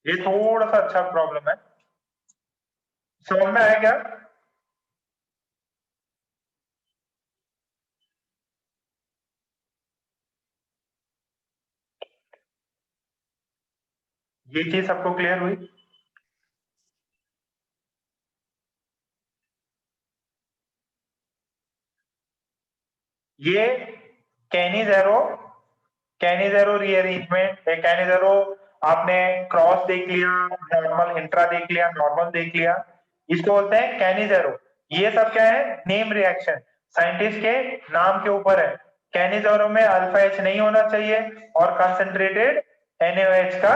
ये थोड़ा सा अच्छा प्रॉब्लम है, समझ में आया क्या? ये चीज सबको क्लियर हुई? ये कैनिजेरो रीअरेंजमेंट, कैनिजेरो आपने क्रॉस देख लिया, नॉर्मल इंट्रा देख लिया, नॉर्मल देख लिया, इसको बोलते हैं कैनिजेरो। ये सब क्या है, नेम रिएक्शन, साइंटिस्ट के नाम के ऊपर है। कैनिजेरो में अल्फा एच नहीं होना चाहिए और कंसंट्रेटेड NaOH का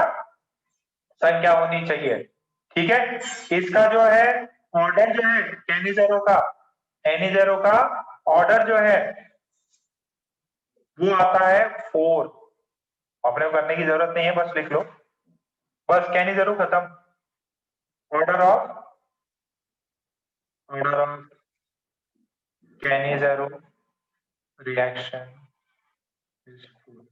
संख्या होनी चाहिए। ठीक है, इसका जो है ऑर्डर जो है कैनिजेरो का ऑर्डर जो है वो आता है 4। अपने को करने की जरूरत नहीं है, बस लिख लो, बस कैनिजेरो खत्म। Order of Cannizzaro reaction is 4।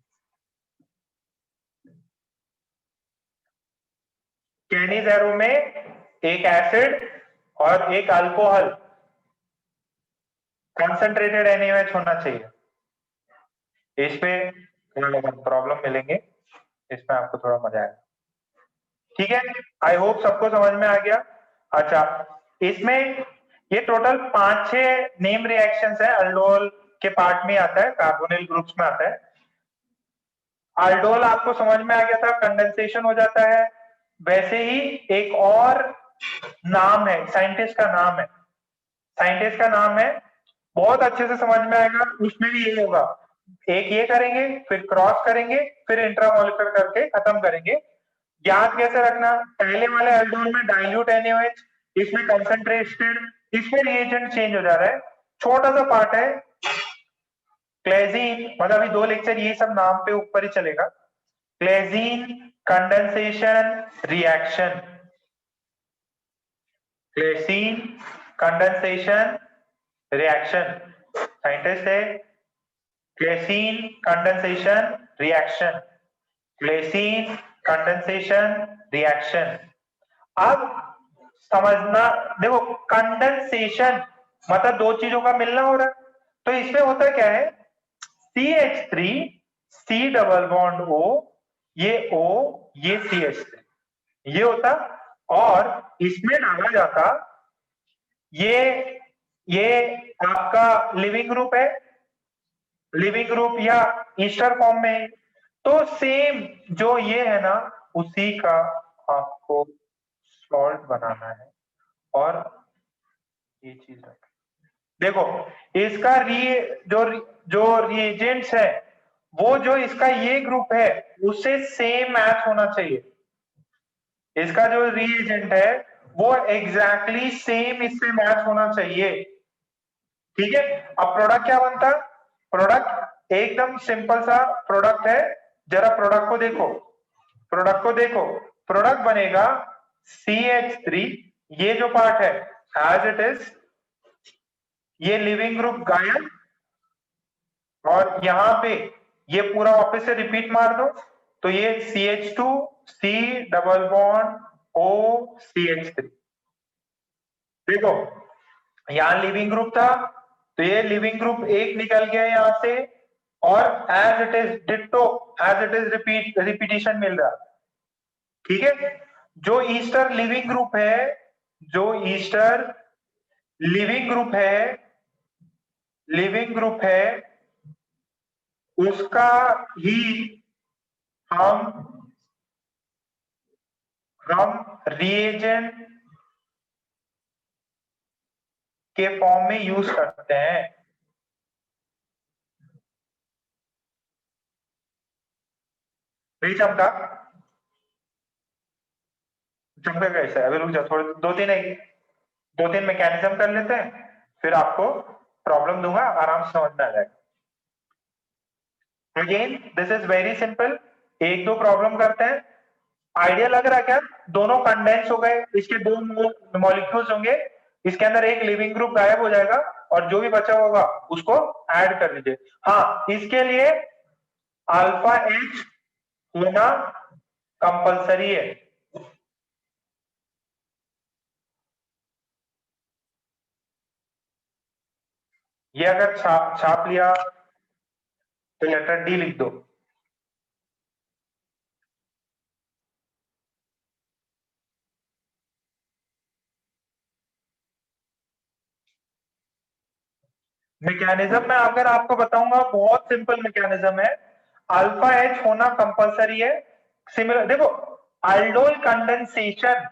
Cannizzaro में एक एसिड और एक अल्कोहल, कंसंट्रेटेड NaOH होना चाहिए। इसमें प्रॉब्लम मिलेंगे, इसमें आपको थोड़ा मजा आएगा। ठीक है, आई होप सबको समझ में आ गया। अच्छा, इसमें ये टोटल 5-6 नेम रिएक्शंस है, अल्डोल के पार्ट में आता है, कार्बोनिल ग्रुप्स में आता है। अल्डोल आपको समझ में आ गया था, कंडेंसेशन हो जाता है। वैसे ही एक और नाम है, साइंटिस्ट का नाम है, साइंटिस्ट का नाम है, बहुत अच्छे से समझ में आएगा, उसमें भी यही होगा, एक ये करेंगे, फिर क्रॉस करेंगे, फिर इंट्रामोलिकुलर करके खत्म करेंगे। याद कैसे रखना, पहले वाले अल्डोल में डाइल्यूट NaOH, इसमें कंसंट्रेटेड, इसमें रिएजेंट चेंज हो जा रहा है। छोटा सा पार्ट है क्लेजीन, मतलब अभी 2 लेक्चर ये सब नाम पे ऊपर ही चलेगा। Claisen condensation reaction, Claisen condensation reaction, scientist है Claisen condensation reaction, Claisen condensation reaction. अब समझना, देखो कंडेंसेशन मतलब 2 चीजों का मिलना हो रहा है, तो इसमें होता क्या है, CH3 C double bond O, ये O, ये CH3, ये होता, और इसमें डाला जाता ये आपका लिविंग ग्रुप है, लिविंग ग्रुप या ईस्टर फॉर्म में, तो सेम जो ये है ना, उसी का आपको सॉल्ट बनाना है और ये चीज रखें। देखो इसका जो रिएजेंट्स है, वो जो इसका ये ग्रुप है उससे सेम मैच होना चाहिए, इसका जो रिएजेंट है वो एग्जैक्टली सेम इससे मैच होना चाहिए। ठीक है, अब प्रोडक्ट क्या बनता, प्रोडक्ट एकदम सिंपल सा प्रोडक्ट है, जरा प्रोडक्ट को देखो, प्रोडक्ट को देखो, प्रोडक्ट बनेगा CH3, ये जो पार्ट है एज इट इज, ये लिविंग ग्रुप गायब, और यहां पे ये पूरा वापस से रिपीट मार दो, तो ये CH2 C double bond O CH3। देखो यहां लिविंग ग्रुप था, तो ये लिविंग ग्रुप एक निकल गया यहां से, और as it is ditto, as it is repetition मिल रहा। ठीक है, जो ईस्टर लिविंग ग्रुप है, जो ईस्टर लिविंग ग्रुप है, लिविंग ग्रुप है, उसका ही हम रिएजेंट के फॉर्म में यूज करते हैं। नहीं चमका, चमका कैसे, अभी रुक जाओ थोड़े, 2-3 मैकेनिज्म कर लेते हैं, फिर आपको प्रॉब्लम दूंगा, आराम से समझ में आ जाएगा। Again this is very simple, 1-2 problem करते हैं। आइडिया लग रहा है क्या, दोनों कंडेंस हो गए, इसके 2 मॉलिक्यूल्स होंगे, इसके अंदर एक लिविंग ग्रुप गायब हो जाएगा, और जो भी बचा होगा उसको ऐड कर लीजिए। हाँ, इसके लिए अल्फा H होना कंपलसरी है। ये अगर छाप लिया तो लेटर D लिख दो। मैकेनिज्म में अगर आपको बताऊंगा, बहुत सिंपल मैकेनिज्म है, अल्फा H होना कंपलसरी है। सिमिलर देखो, अल्डोल कंडेंसेशन,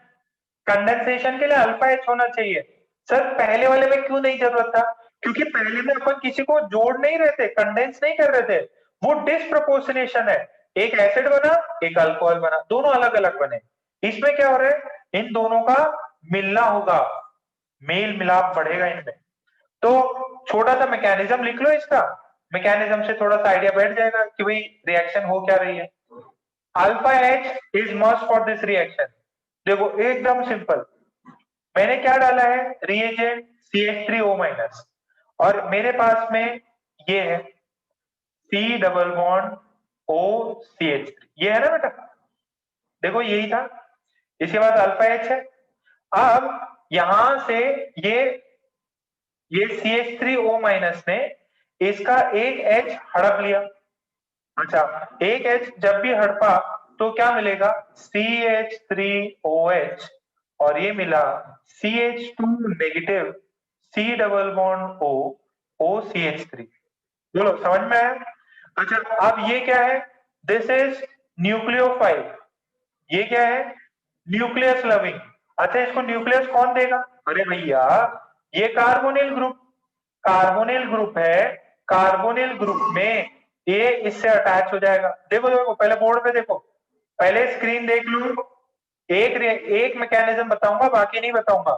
कंडेंसेशन के लिए अल्फा H होना चाहिए। सर पहले वाले में क्यों नहीं जरूरत था, क्योंकि पहले में अपन किसी को जोड़ नहीं रहे थे, कंडेंस नहीं कर रहे थे, वो डिस्प्रपोर्शनेशन है, एक एसिड बना एक अल्कोहल बना, दोनों अलग अलग बने। इसमें क्या हो रहा है, इन दोनों का मिलना होगा, मेल मिलाप बढ़ेगा इनमें। तो छोटा सा मैकेनिज्म लिख लो इसका, मैकेनिज्म से थोड़ा सा आइडिया बैठ जाएगा कि भाई रिएक्शन हो क्या रही है। Alpha H is must for this reaction. देखो एकदम सिंपल, मैंने क्या डाला है, रिएजेंट CH3O-, और मेरे पास में ये है C डबल बॉन्ड OCH3, ये है ना बेटा, देखो यही था, इसके बाद अल्फा H है। अब यहां से ये CH3O- ने इसका एक H हड़प लिया। अच्छा, एक H जब भी हड़पा तो क्या मिलेगा CH3OH और ये मिला CH2 negative C double bond O OCH3। बोलो समझ में आया? अच्छा अब ये क्या है? This is nucleophile. ये क्या है? Nucleus loving. अच्छा इसको न्यूक्लियस कौन देगा? अरे भैया ये कार्बोनिल ग्रुप है। कार्बोनिल ग्रुप में ये इससे अटैच हो जाएगा। देखो देखो पहले बोर्ड पे देखो, पहले स्क्रीन देख लो। एक मैकेनिज्म बताऊंगा, बाकी नहीं बताऊंगा।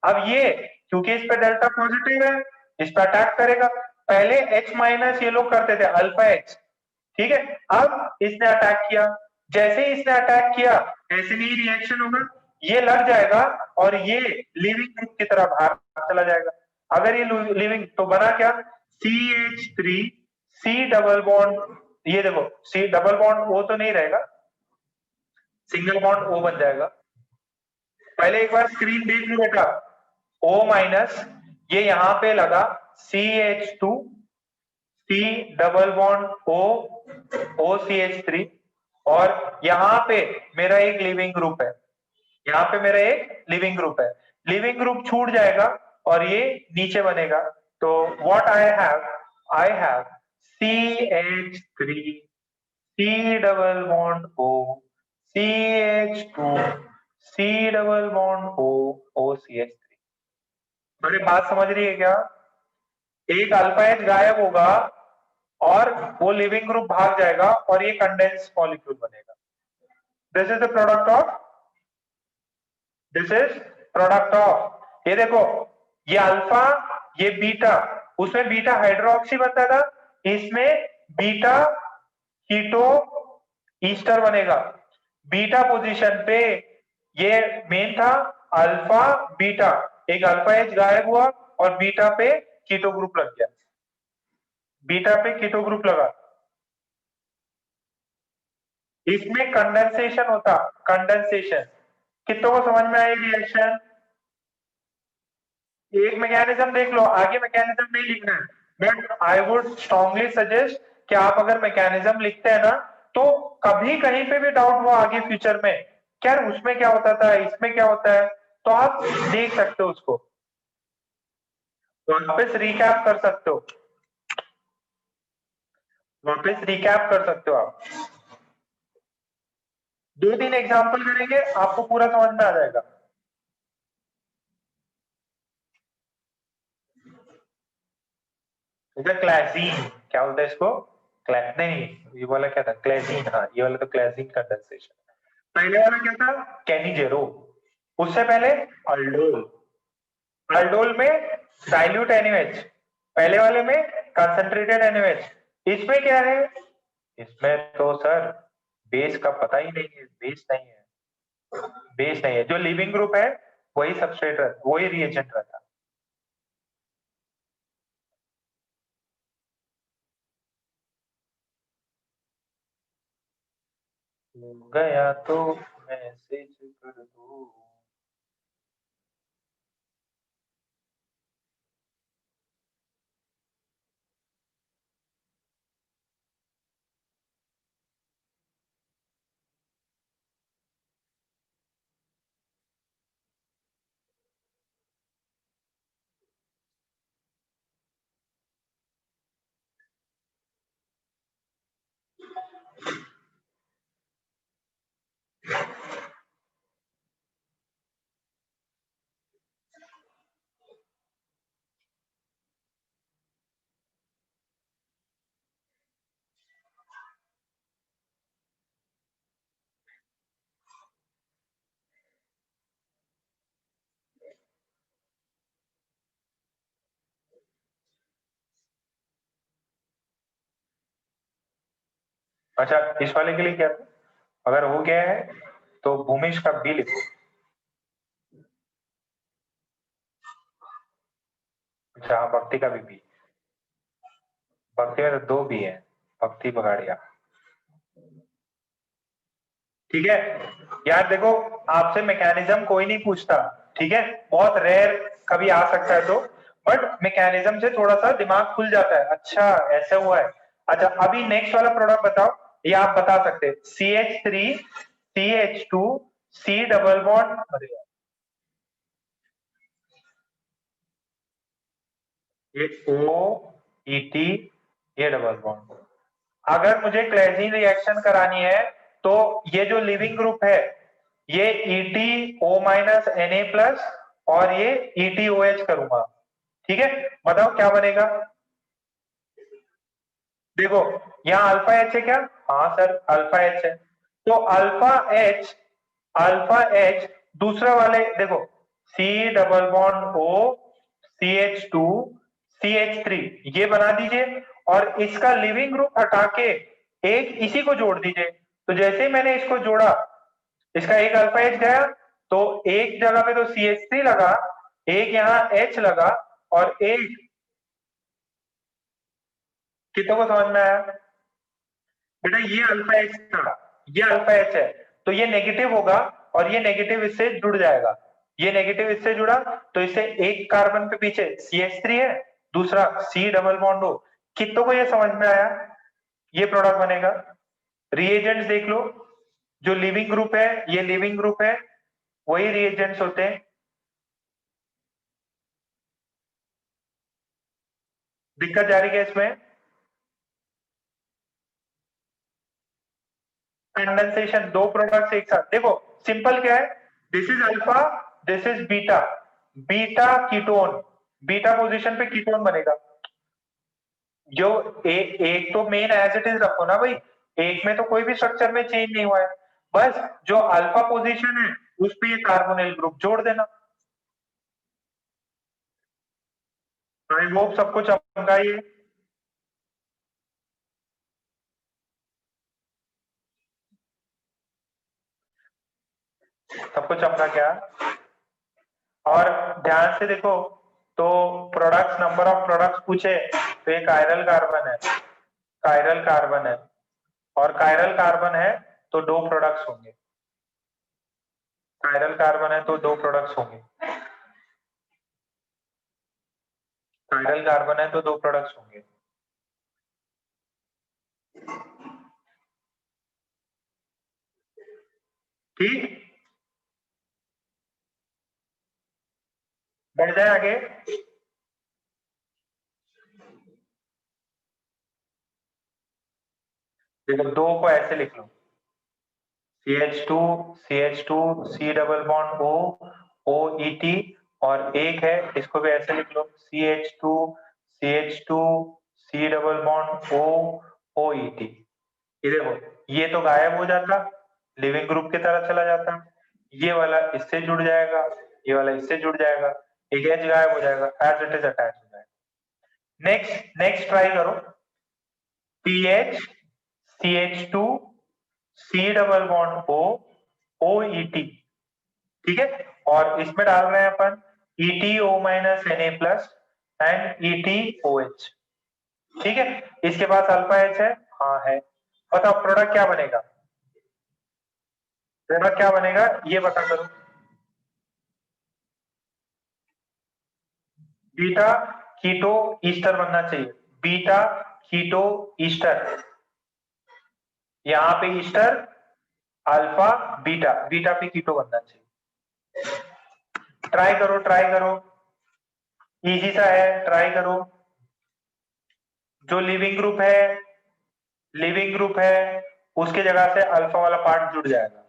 अब ये क्योंकि इस पे डेल्टा पॉजिटिव है, इस पे अटैक करेगा। पहले H माइनस ये लोग करते थे अल्फा H, ठीक है। अब इसने अटैक किया, जैसे ही इसने अटैक किया ऐसे ही रिएक्शन होगा, ये लग जाएगा और ये लिविंग ग्रुप की तरह बाहर चला जाएगा। अगर ये लिविंग तो बना क्या? CH3 C डबल बॉन्ड, ये देखो C डबल बॉन्ड O तो नहीं रहेगा, सिंगल बॉन्ड O बन जाएगा। पहले एक बार स्क्रीन देख लो बेटा। O माइनस ये यहां पे लगा CH2 C double bond O OCH3 और यहां पे मेरा एक लिविंग ग्रुप है, यहां पे मेरा एक लिविंग ग्रुप है। लिविंग ग्रुप छूट जाएगा और ये नीचे बनेगा। तो what I have CH3 C double bond O CH2 C double bond O OCH3। अरे बात समझ रही है क्या? एक अल्फा H गायब होगा और वो लिविंग ग्रुप भाग जाएगा और ये कंडेंस मॉलिक्यूल बनेगा। This is the product of ये देखो, ये अल्फा ये बीटा, उसमें बीटा हाइड्रोक्सी बनता था, इसमें बीटा कीटो ईस्टर बनेगा। बीटा पोजीशन पे ये मेन था अल्फा बीटा, एक अल्फा H गायब हुआ और बीटा पे कीटो ग्रुप लग गया, बीटा पे कीटो ग्रुप लगा। इसमें कंडेंसेशन होता, कंडेंसेशन। कितनों को समझ में आई रिएक्शन? एक मैकेनिज्म देख लो, आगे मैकेनिज्म नहीं लिखना है, but I would strongly suggest कि आप अगर मैकेनिज्म लिखते हैं ना तो कभी कहीं पे भी डाउट हुआ आगे फ्यूचर में क्या उसमें क्या होता था इसमें क्या होता है, तो आप देख सकते हो उसको, वापस रिकैप कर सकते हो, वापस रिकैप कर सकते हो आप। 2-3 एग्जांपल करेंगे आपको पूरा समझ में आ जाएगा। क्लाजीन क्या बोलते हैं इसको? नहीं, ये वाला क्या था? क्लाजीन। हाँ ये वाला तो क्लाजीन कंडेंसेशन। पहले वाला क्या था? कैनिजेरो। उससे पहले अल्डोल। अल्डोल में डाइल्यूट NaOH, पहले वाले में कंसंट्रेटेड NaOH। इसमें क्या है? इसमें तो सर बेस का पता ही नहीं है, बेस नहीं है, बेस नहीं है। जो लिविंग ग्रुप है वही सबस्ट्रेट रहता, वही रिएजेंट रहता। गया तो मैसेज कर दो। अच्छा इस वाले के लिए क्या था? अगर हो गया है तो भूमिश का बी लिखो। अच्छा हाँ भक्ति का भी बी, भक्ति में तो 2 बी है, भक्ति बगाड़िया। ठीक है यार, देखो आपसे मैकेनिज्म कोई नहीं पूछता, ठीक है, बहुत रेयर कभी आ सकता है तो, बट मैकेनिज्म से थोड़ा सा दिमाग खुल जाता है। अच्छा ऐसे हुआ है। अच्छा अभी नेक्स्ट वाला प्रोडक्ट बताओ, ये आप बता सकते हैं CH3 CH2 C double bond, अरे यार ये OET, ये डबल बॉन्ड। अगर मुझे क्लेजीन रिएक्शन करानी है तो ये जो लिविंग ग्रुप है ये ETO-Na+ और ये ETOH करूंगा। ठीक है, बताओ क्या बनेगा। देखो यहाँ अल्फा एच है क्या, हाँ सर अल्फा एच है, तो अल्फा एच दूसरा वाले देखो C double bond O CH2 CH3 ये बना दीजिए और इसका लिविंग ग्रुप हटा के एक इसी को जोड़ दीजिए। तो जैसे ही मैंने इसको जोड़ा इसका एक अल्फा एच गया तो एक जगह पे तो CH3 लगा, एक यहाँ H लगा और एक, कितनों को समझ में आया बेटा, ये अल्फा एच था, ये अल्फा एच है तो ये नेगेटिव होगा और ये नेगेटिव इससे जुड़ जाएगा, ये नेगेटिव इससे जुड़ा तो इससे एक कार्बन पे पीछे CH3 है, दूसरा C डबल बॉन्ड O। कितनों को ये समझ में आया, ये प्रोडक्ट बनेगा। रिएजेंट्स देख लो, जो लिविंग ग्रुप है ये लिविंग ग्रुप है, वही रिएजेंट्स होते हैं। दिक्कत जा रही है इसमें, कंडेंसेशन दो प्रोडक्ट्स एक साथ, देखो सिंपल क्या है, this is alpha this is beta, beta ketone, beta position पे कीटोन बनेगा। जो एक तो मेन एज इट इज रखो ना भाई, एक में तो कोई भी स्ट्रक्चर में चेंज नहीं हुआ है, बस जो अल्फा पोजीशन है उस पे ये कार्बोनिल ग्रुप जोड़ देना। आई होप सबको चमका ये। सबको चमका क्या, और ध्यान से देखो तो प्रोडक्ट्स, नंबर ऑफ प्रोडक्ट्स पूछे तो एक कायरल कार्बन है, कायरल कार्बन है, और कायरल कार्बन है तो दो प्रोडक्ट्स होंगे, कायरल कार्बन है तो दो प्रोडक्ट्स होंगे, कायरल कार्बन है तो दो प्रोडक्ट्स होंगे। ठीक, बढ़ जाए आगे। देखो दो को ऐसे लिख लो, CH2 CH2 C double bond O OET, और एक है इसको भी ऐसे लिख लो CH2 CH2 C double bond O OET। ये देखो ये तो गायब हो जाता, लिविंग ग्रुप की तरह चला जाता, ये वाला इससे जुड़ जाएगा, ये वाला इससे जुड़ जाएगा, एक एच गायब हो जाएगा, एज इट इज अटैच हो जाएगा। नेक्स्ट ट्राई करो, PH CH2 C double bond O OET, ठीक है, और इसमें डाल रहे हैं अपन ETO-Na+ एंड ETOH, ठीक है, इसके पास अल्फा एच है, हाँ है। बताओ प्रोडक्ट क्या बनेगा, प्रोडक्ट क्या बनेगा ये बता करो। बीटा कीटो ईस्टर बनना चाहिए, बीटा कीटो ईस्टर, यहाँ पे ईस्टर अल्फा बीटा, बीटा पे कीटो बनना चाहिए। ट्राई करो ट्राई करो, इजी सा है, ट्राई करो। जो लिविंग ग्रुप है उसके जगह से अल्फा वाला पार्ट जुड़ जाएगा।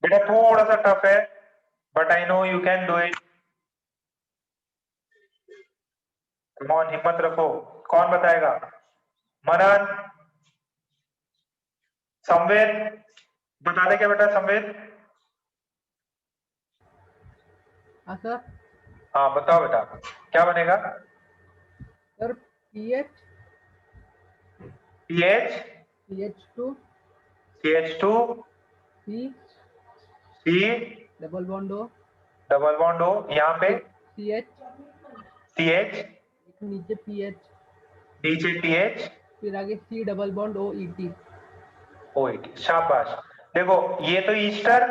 बेटा थोड़ा सा टफ है but I know you can do it, come on, हिम्मत रखो। कौन बताएगा, मनन, संवेद, बता दे क्या बेटा संवेद। हाँ सर। हाँ बताओ बेटा क्या बनेगा। Sir PH CH2 C double bond O यहाँ पे CH नीचे PH फिर आगे C डबल बॉन्ड OET। शाबाश। देखो ये तो ईस्टर,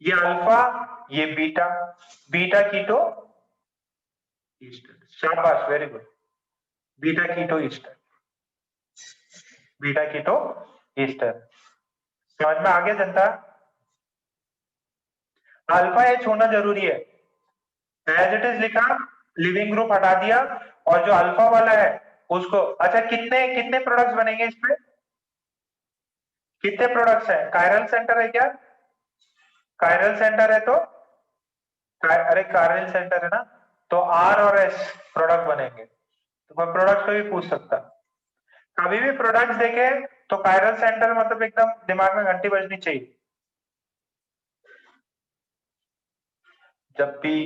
ये अल्फा, ये बीटा, बीटा कीटो ईस्टर, शाबाश very good, beta keto ester. Beta keto ester. समझ में आ गया जनता? अल्फा एच होना जरूरी है। एज इट इज लिखा, लिविंग ग्रुप हटा दिया, और जो अल्फा वाला है उसको, अच्छा कितने कितने प्रोडक्ट्स बनेंगे इसमें? कितने प्रोडक्ट्स हैं? कायरल सेंटर है क्या? कायरल सेंटर है तो अरे कायरल सेंटर है ना, तो आर और एस प्रोडक्ट बनेंगे। तो मैं प्रोडक्ट को भी पूछ सकता, कभी भी प्रोडक्ट्स देखे तो कायरल सेंटर मतलब एकदम दिमाग में घंटी बजनी चाहिए। जब भी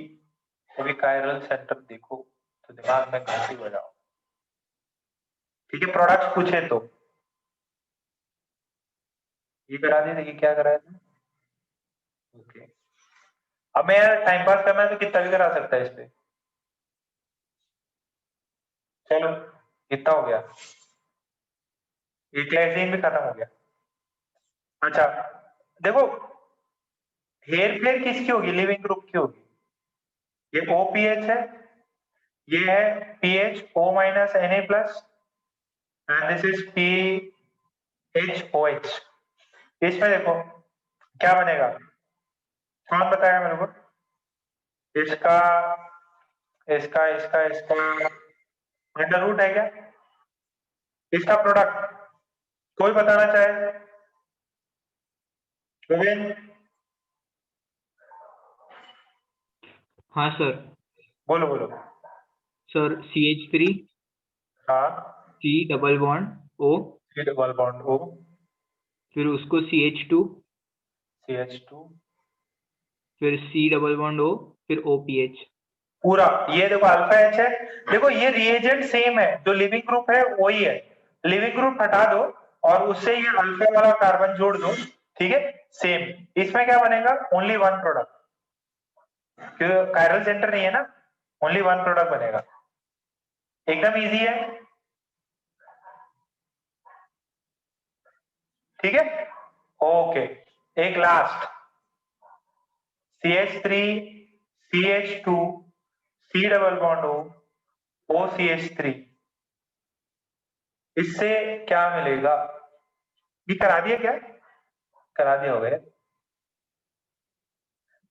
कभी कायरल सेंटर देखो तो दिमाग में घंटी बजाओ, ठीक है? प्रोडक्ट्स पूछे तो ये करा दिया, देखिए क्या करा है। ओके, अब मैं यार टाइम पास करना है तो कितना भी करा सकता है इस पे। चलो कितना हो गया, एक लाइन भी खत्म हो गया। अच्छा देखो, हेर फेर किसकी होगी? लिविंग ग्रुप की होगी। ये OPH है, ये है PH O minus Na plus, and this is PHOH। इसमें देखो क्या बनेगा, कौन बताएगा मेरे को? इसका इसका इसका इसका अंडर रूट है क्या? इसका प्रोडक्ट कोई बताना चाहे? गोविंद? हाँ सर। बोलो बोलो। सर CH3 हाँ, C double bond O, double bond O, फिर उसको CH2, CH2, फिर C डबल बॉन्ड O, फिर OPH। पूरा ये देखो अल्फा एच है। देखो ये रिएजेंट सेम है, जो लिविंग ग्रुप है वही है। लिविंग ग्रुप हटा दो और उससे ये अल्फा वाला कार्बन जोड़ दो, ठीक है? सेम। इसमें क्या बनेगा? ओनली वन प्रोडक्ट, क्योंकि कायरल सेंटर नहीं है ना, ओनली वन प्रोडक्ट बनेगा। एकदम इजी है, ठीक है? ओके, एक last, CH3 CH2 C double bond O OCH3, इससे क्या मिलेगा? ये करा दिया क्या? करा दिया हो गया।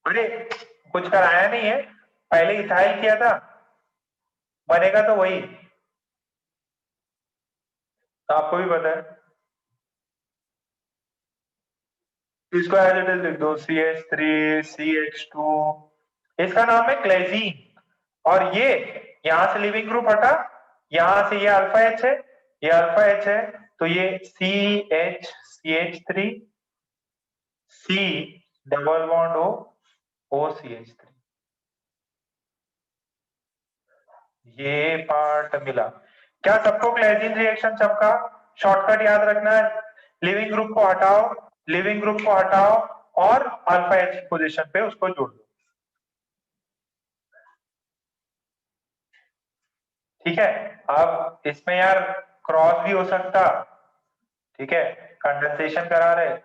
अरे कुछ कराया नहीं है, पहले इथाइल किया था, बनेगा तो वही, तो आपको भी पता है। इसको एज इट इज लिख दो, CH3 CH2, इसका नाम है क्लेजीन। और ये यहां से लिविंग ग्रुप हटा, यहां से ये अल्फा एच है, ये अल्फा एच है, तो ये CH3 C double bond O OCH3, ये पार्ट मिला। क्या सबको क्लेजीन रिएक्शन सबका शॉर्टकट याद रखना है? लिविंग ग्रुप को हटाओ, लिविंग ग्रुप को हटाओ और अल्फा एच पोजीशन पे उसको जोड़ दो, ठीक है? अब इसमें यार क्रॉस भी हो सकता, ठीक है? कंडेंसेशन करा रहे,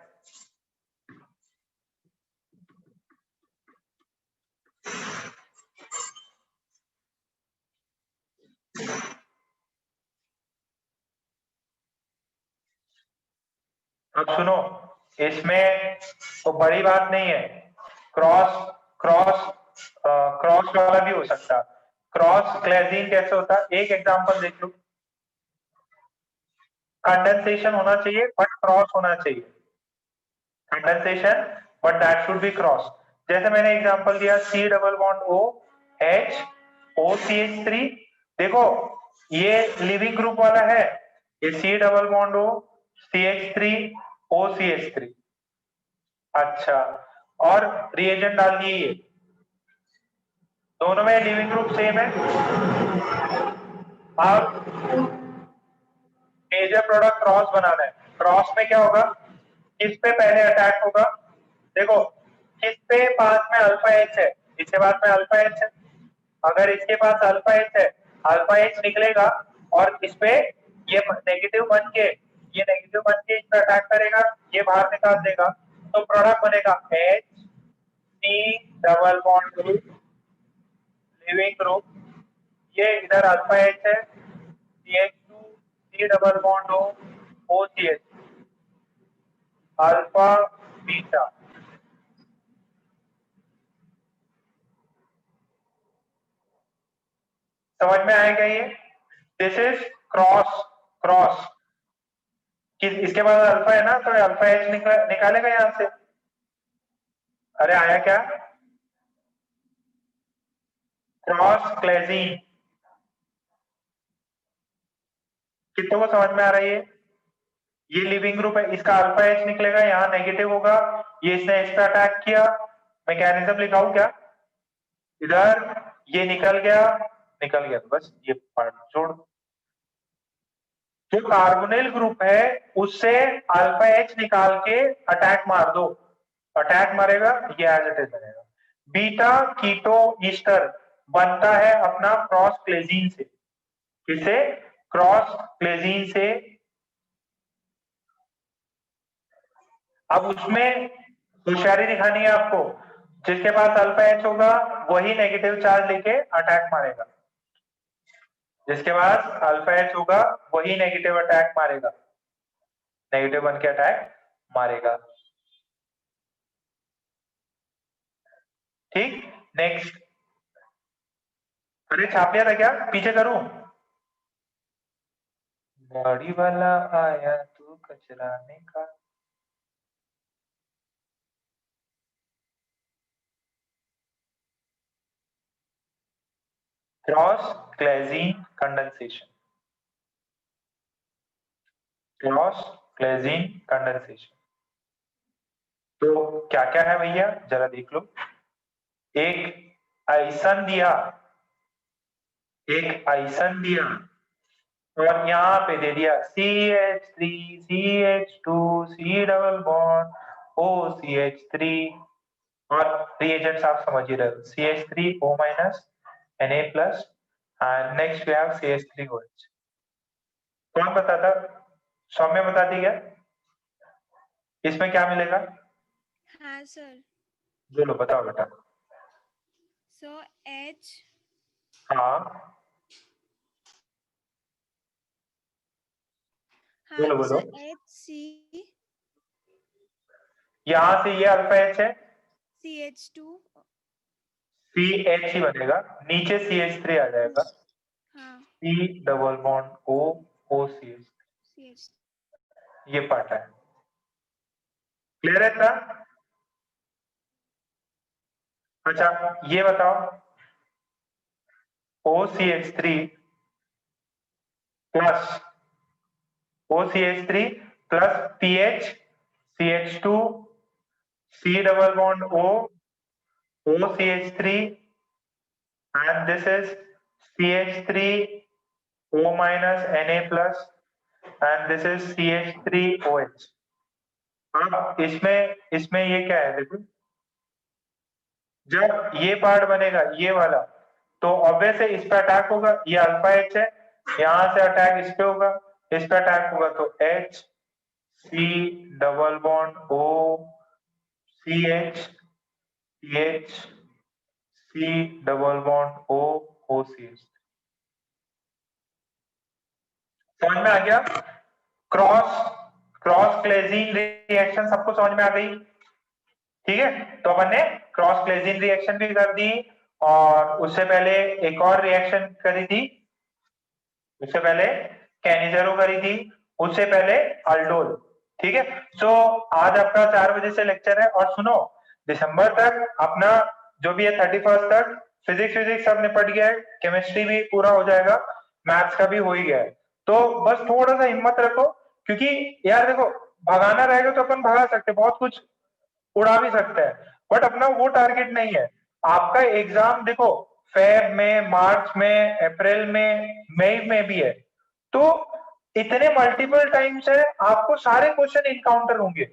अब सुनो, इसमें तो बड़ी बात नहीं है, क्रॉस क्रॉस क्रॉस वाला भी हो सकता। क्रॉस क्लेजीन कैसे होता? एक एग्जांपल देख लो, कंडेंसेशन होना चाहिए बट क्रॉस होना चाहिए, condensation but that should be cross. जैसे मैंने एग्जांपल दिया, C double bond O H OCH3, देखो ये लिविंग ग्रुप वाला है, ये C double bond O CH3 OCH3। अच्छा, और रिएजेंट डाल दिए, ये दोनों में लिविंग ग्रुप सेम है। अब मेजर प्रोडक्ट क्रॉस बनाना है, क्रॉस में क्या होगा? किस पे पहले अटैक होगा? देखो किस पे पास में अल्फा एच है, इसके पास में अल्फा एच है, अगर इसके पास अल्फा एच है, अल्फा एच निकलेगा और इस पे ये नेगेटिव बन के, ये नेगेटिव बन के इस पे अटैक करेगा, ये बाहर निकाल देगा, तो प्रोडक्ट बनेगा HC double bond group, leaving group, ये इधर अल्फा एच है, CH2 C double bond O OCH, alpha beta. समझ में आएगा ये? This is cross cross. इसके बाद अल्फा है ना, तो अल्फा एच निकालेगा यहां से। अरे आया क्या? क्रॉस क्लेजीन। कितनों को समझ में आ रही है? ये लिविंग ग्रुप है, इसका अल्फा एच निकलेगा, यहाँ नेगेटिव होगा, ये इसने इस पे अटैक किया। मैकेनिज्म लिखाऊं क्या? इधर ये निकल गया तो बस ये पार्ट जोड़। जो कार्बोनिल ग्रुप है उससे अल्फा एच निकाल के अटैक मार दो, अटैक मारेगा, ये एज इट इज बनेगा। बीटा कीटो ईस्टर बनता है अपना क्रॉस क्लेजीन से। किसे? क्रॉस क्लेजीन से। अब उसमें होशियारी दिखानी है आपको, जिसके पास अल्फा एच होगा वही नेगेटिव चार्ज लेके अटैक मारेगा, जिसके पास अल्फा एच होगा वही नेगेटिव अटैक मारेगा, नेगेटिव बन के अटैक मारेगा। ठीक, नेक्स्ट। अरे छाप लिया था क्या? पीछे करूं? गाड़ी वाला आया तू कचराने का। Cross Claisen condensation, cross Claisen condensation. तो क्या क्या है भैया जरा देख लो। एक आइसन दिया, एक आइसन दिया, और यहाँ पे दे दिया CH3 CH2 C double bond OCH3, और रिएजेंट्स आप समझ ही रहे हो, CH3 O minus Na plus, and next we have CH3OH। कौन बताता? सौम्य बताती क्या इसमें क्या मिलेगा? हाँ सर। बोलो, बताओ बेटा। सो H, हाँ हाँ बोलो तो बोलो। सर HC, यहाँ से ये अल्फा एच है, CH2, CH ही बनेगा, नीचे CH3 आ जाएगा, हाँ C double bond O OCH, CH, ये पार्ट है। क्लियर है था? अच्छा ये बताओ, OCH3 plus OCH3 plus PH CH2 C double bond O OCH3, and this is CH3 O minus Na plus, and this is CH3OH। अब इसमें ये क्या है देखो, जब ये पार्ट बनेगा ये वाला, तो ऑब्वियस है इस पे अटैक होगा, ये अल्फा एच है, यहां से अटैक इस पे होगा, इस पे अटैक होगा, तो H C double bond O CH CH C double bond O OCH। समझ में आ गया? क्रॉस क्लेजीन रिएक्शन सबको समझ में आ गई? ठीक है, तो अपन ने क्रॉस क्लेजीन रिएक्शन भी कर दी, और उससे पहले एक और रिएक्शन करी थी, उससे पहले कैनिजेरो करी थी, उससे पहले अल्डोल। ठीक है, सो आज आपका 4 बजे से लेक्चर है, और सुनो दिसंबर तक अपना जो भी है 31 तक फिजिक्स सब निपट गया है, केमिस्ट्री भी पूरा हो जाएगा, मैथ्स का भी हो ही गया है। तो बस थोड़ा सा हिम्मत रखो, क्योंकि यार देखो भगाना रहेगा तो अपन भगा सकते, बहुत कुछ उड़ा भी सकते हैं, बट अपना वो टारगेट नहीं है। आपका एग्जाम देखो फेब में, मार्च में, अप्रैल में, मई में भी है, तो इतने मल्टीपल टाइम्स है, आपको सारे क्वेश्चन इनकाउंटर होंगे,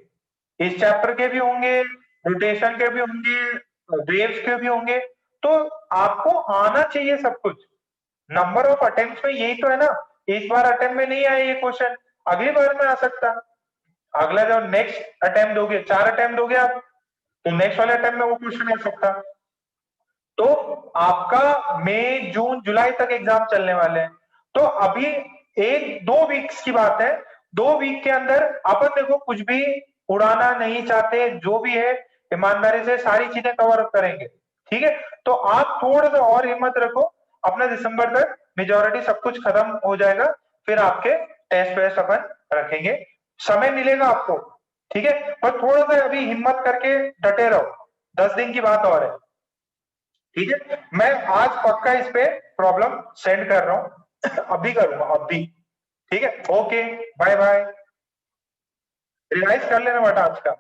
इस चैप्टर के भी होंगे, रोटेशन के भी होंगे, वेव्स के भी होंगे, तो आपको आना चाहिए सब कुछ। नंबर ऑफ अटेम्प्ट में यही तो है ना, इस बार अटेम्प्ट में नहीं आया ये क्वेश्चन, अगली बार में आ सकता है, अगला जब नेक्स्ट अटेम्प्ट दोगे, 4 अटेम्प्ट दोगे आप, तो नेक्स्ट वाले अटेम्प्ट में वो क्वेश्चन आ सकता। तो आपका मई जून जुलाई तक एग्जाम चलने वाले हैं, तो अभी 1-2 वीक्स की बात है, 2 वीक के अंदर अपन देखो कुछ भी उड़ाना नहीं चाहते, जो भी है ईमानदारी से सारी चीजें कवर अप करेंगे, ठीक है। तो आप थोड़ा सा और हिम्मत रखो, अपना दिसंबर तक मेजोरिटी सब कुछ खत्म हो जाएगा, फिर आपके टेस्ट वेस्ट अपन रखेंगे, समय मिलेगा आपको, ठीक है। पर थोड़ा सा अभी हिम्मत करके डटे रहो, 10 दिन की बात और है, ठीक है। मैं आज पक्का इस पे प्रॉब्लम सेंड कर रहा हूं, अभी करूंगा अभी, ठीक है। ओके, बाय बाय, रिवाइज कर लेना बेटा आज का।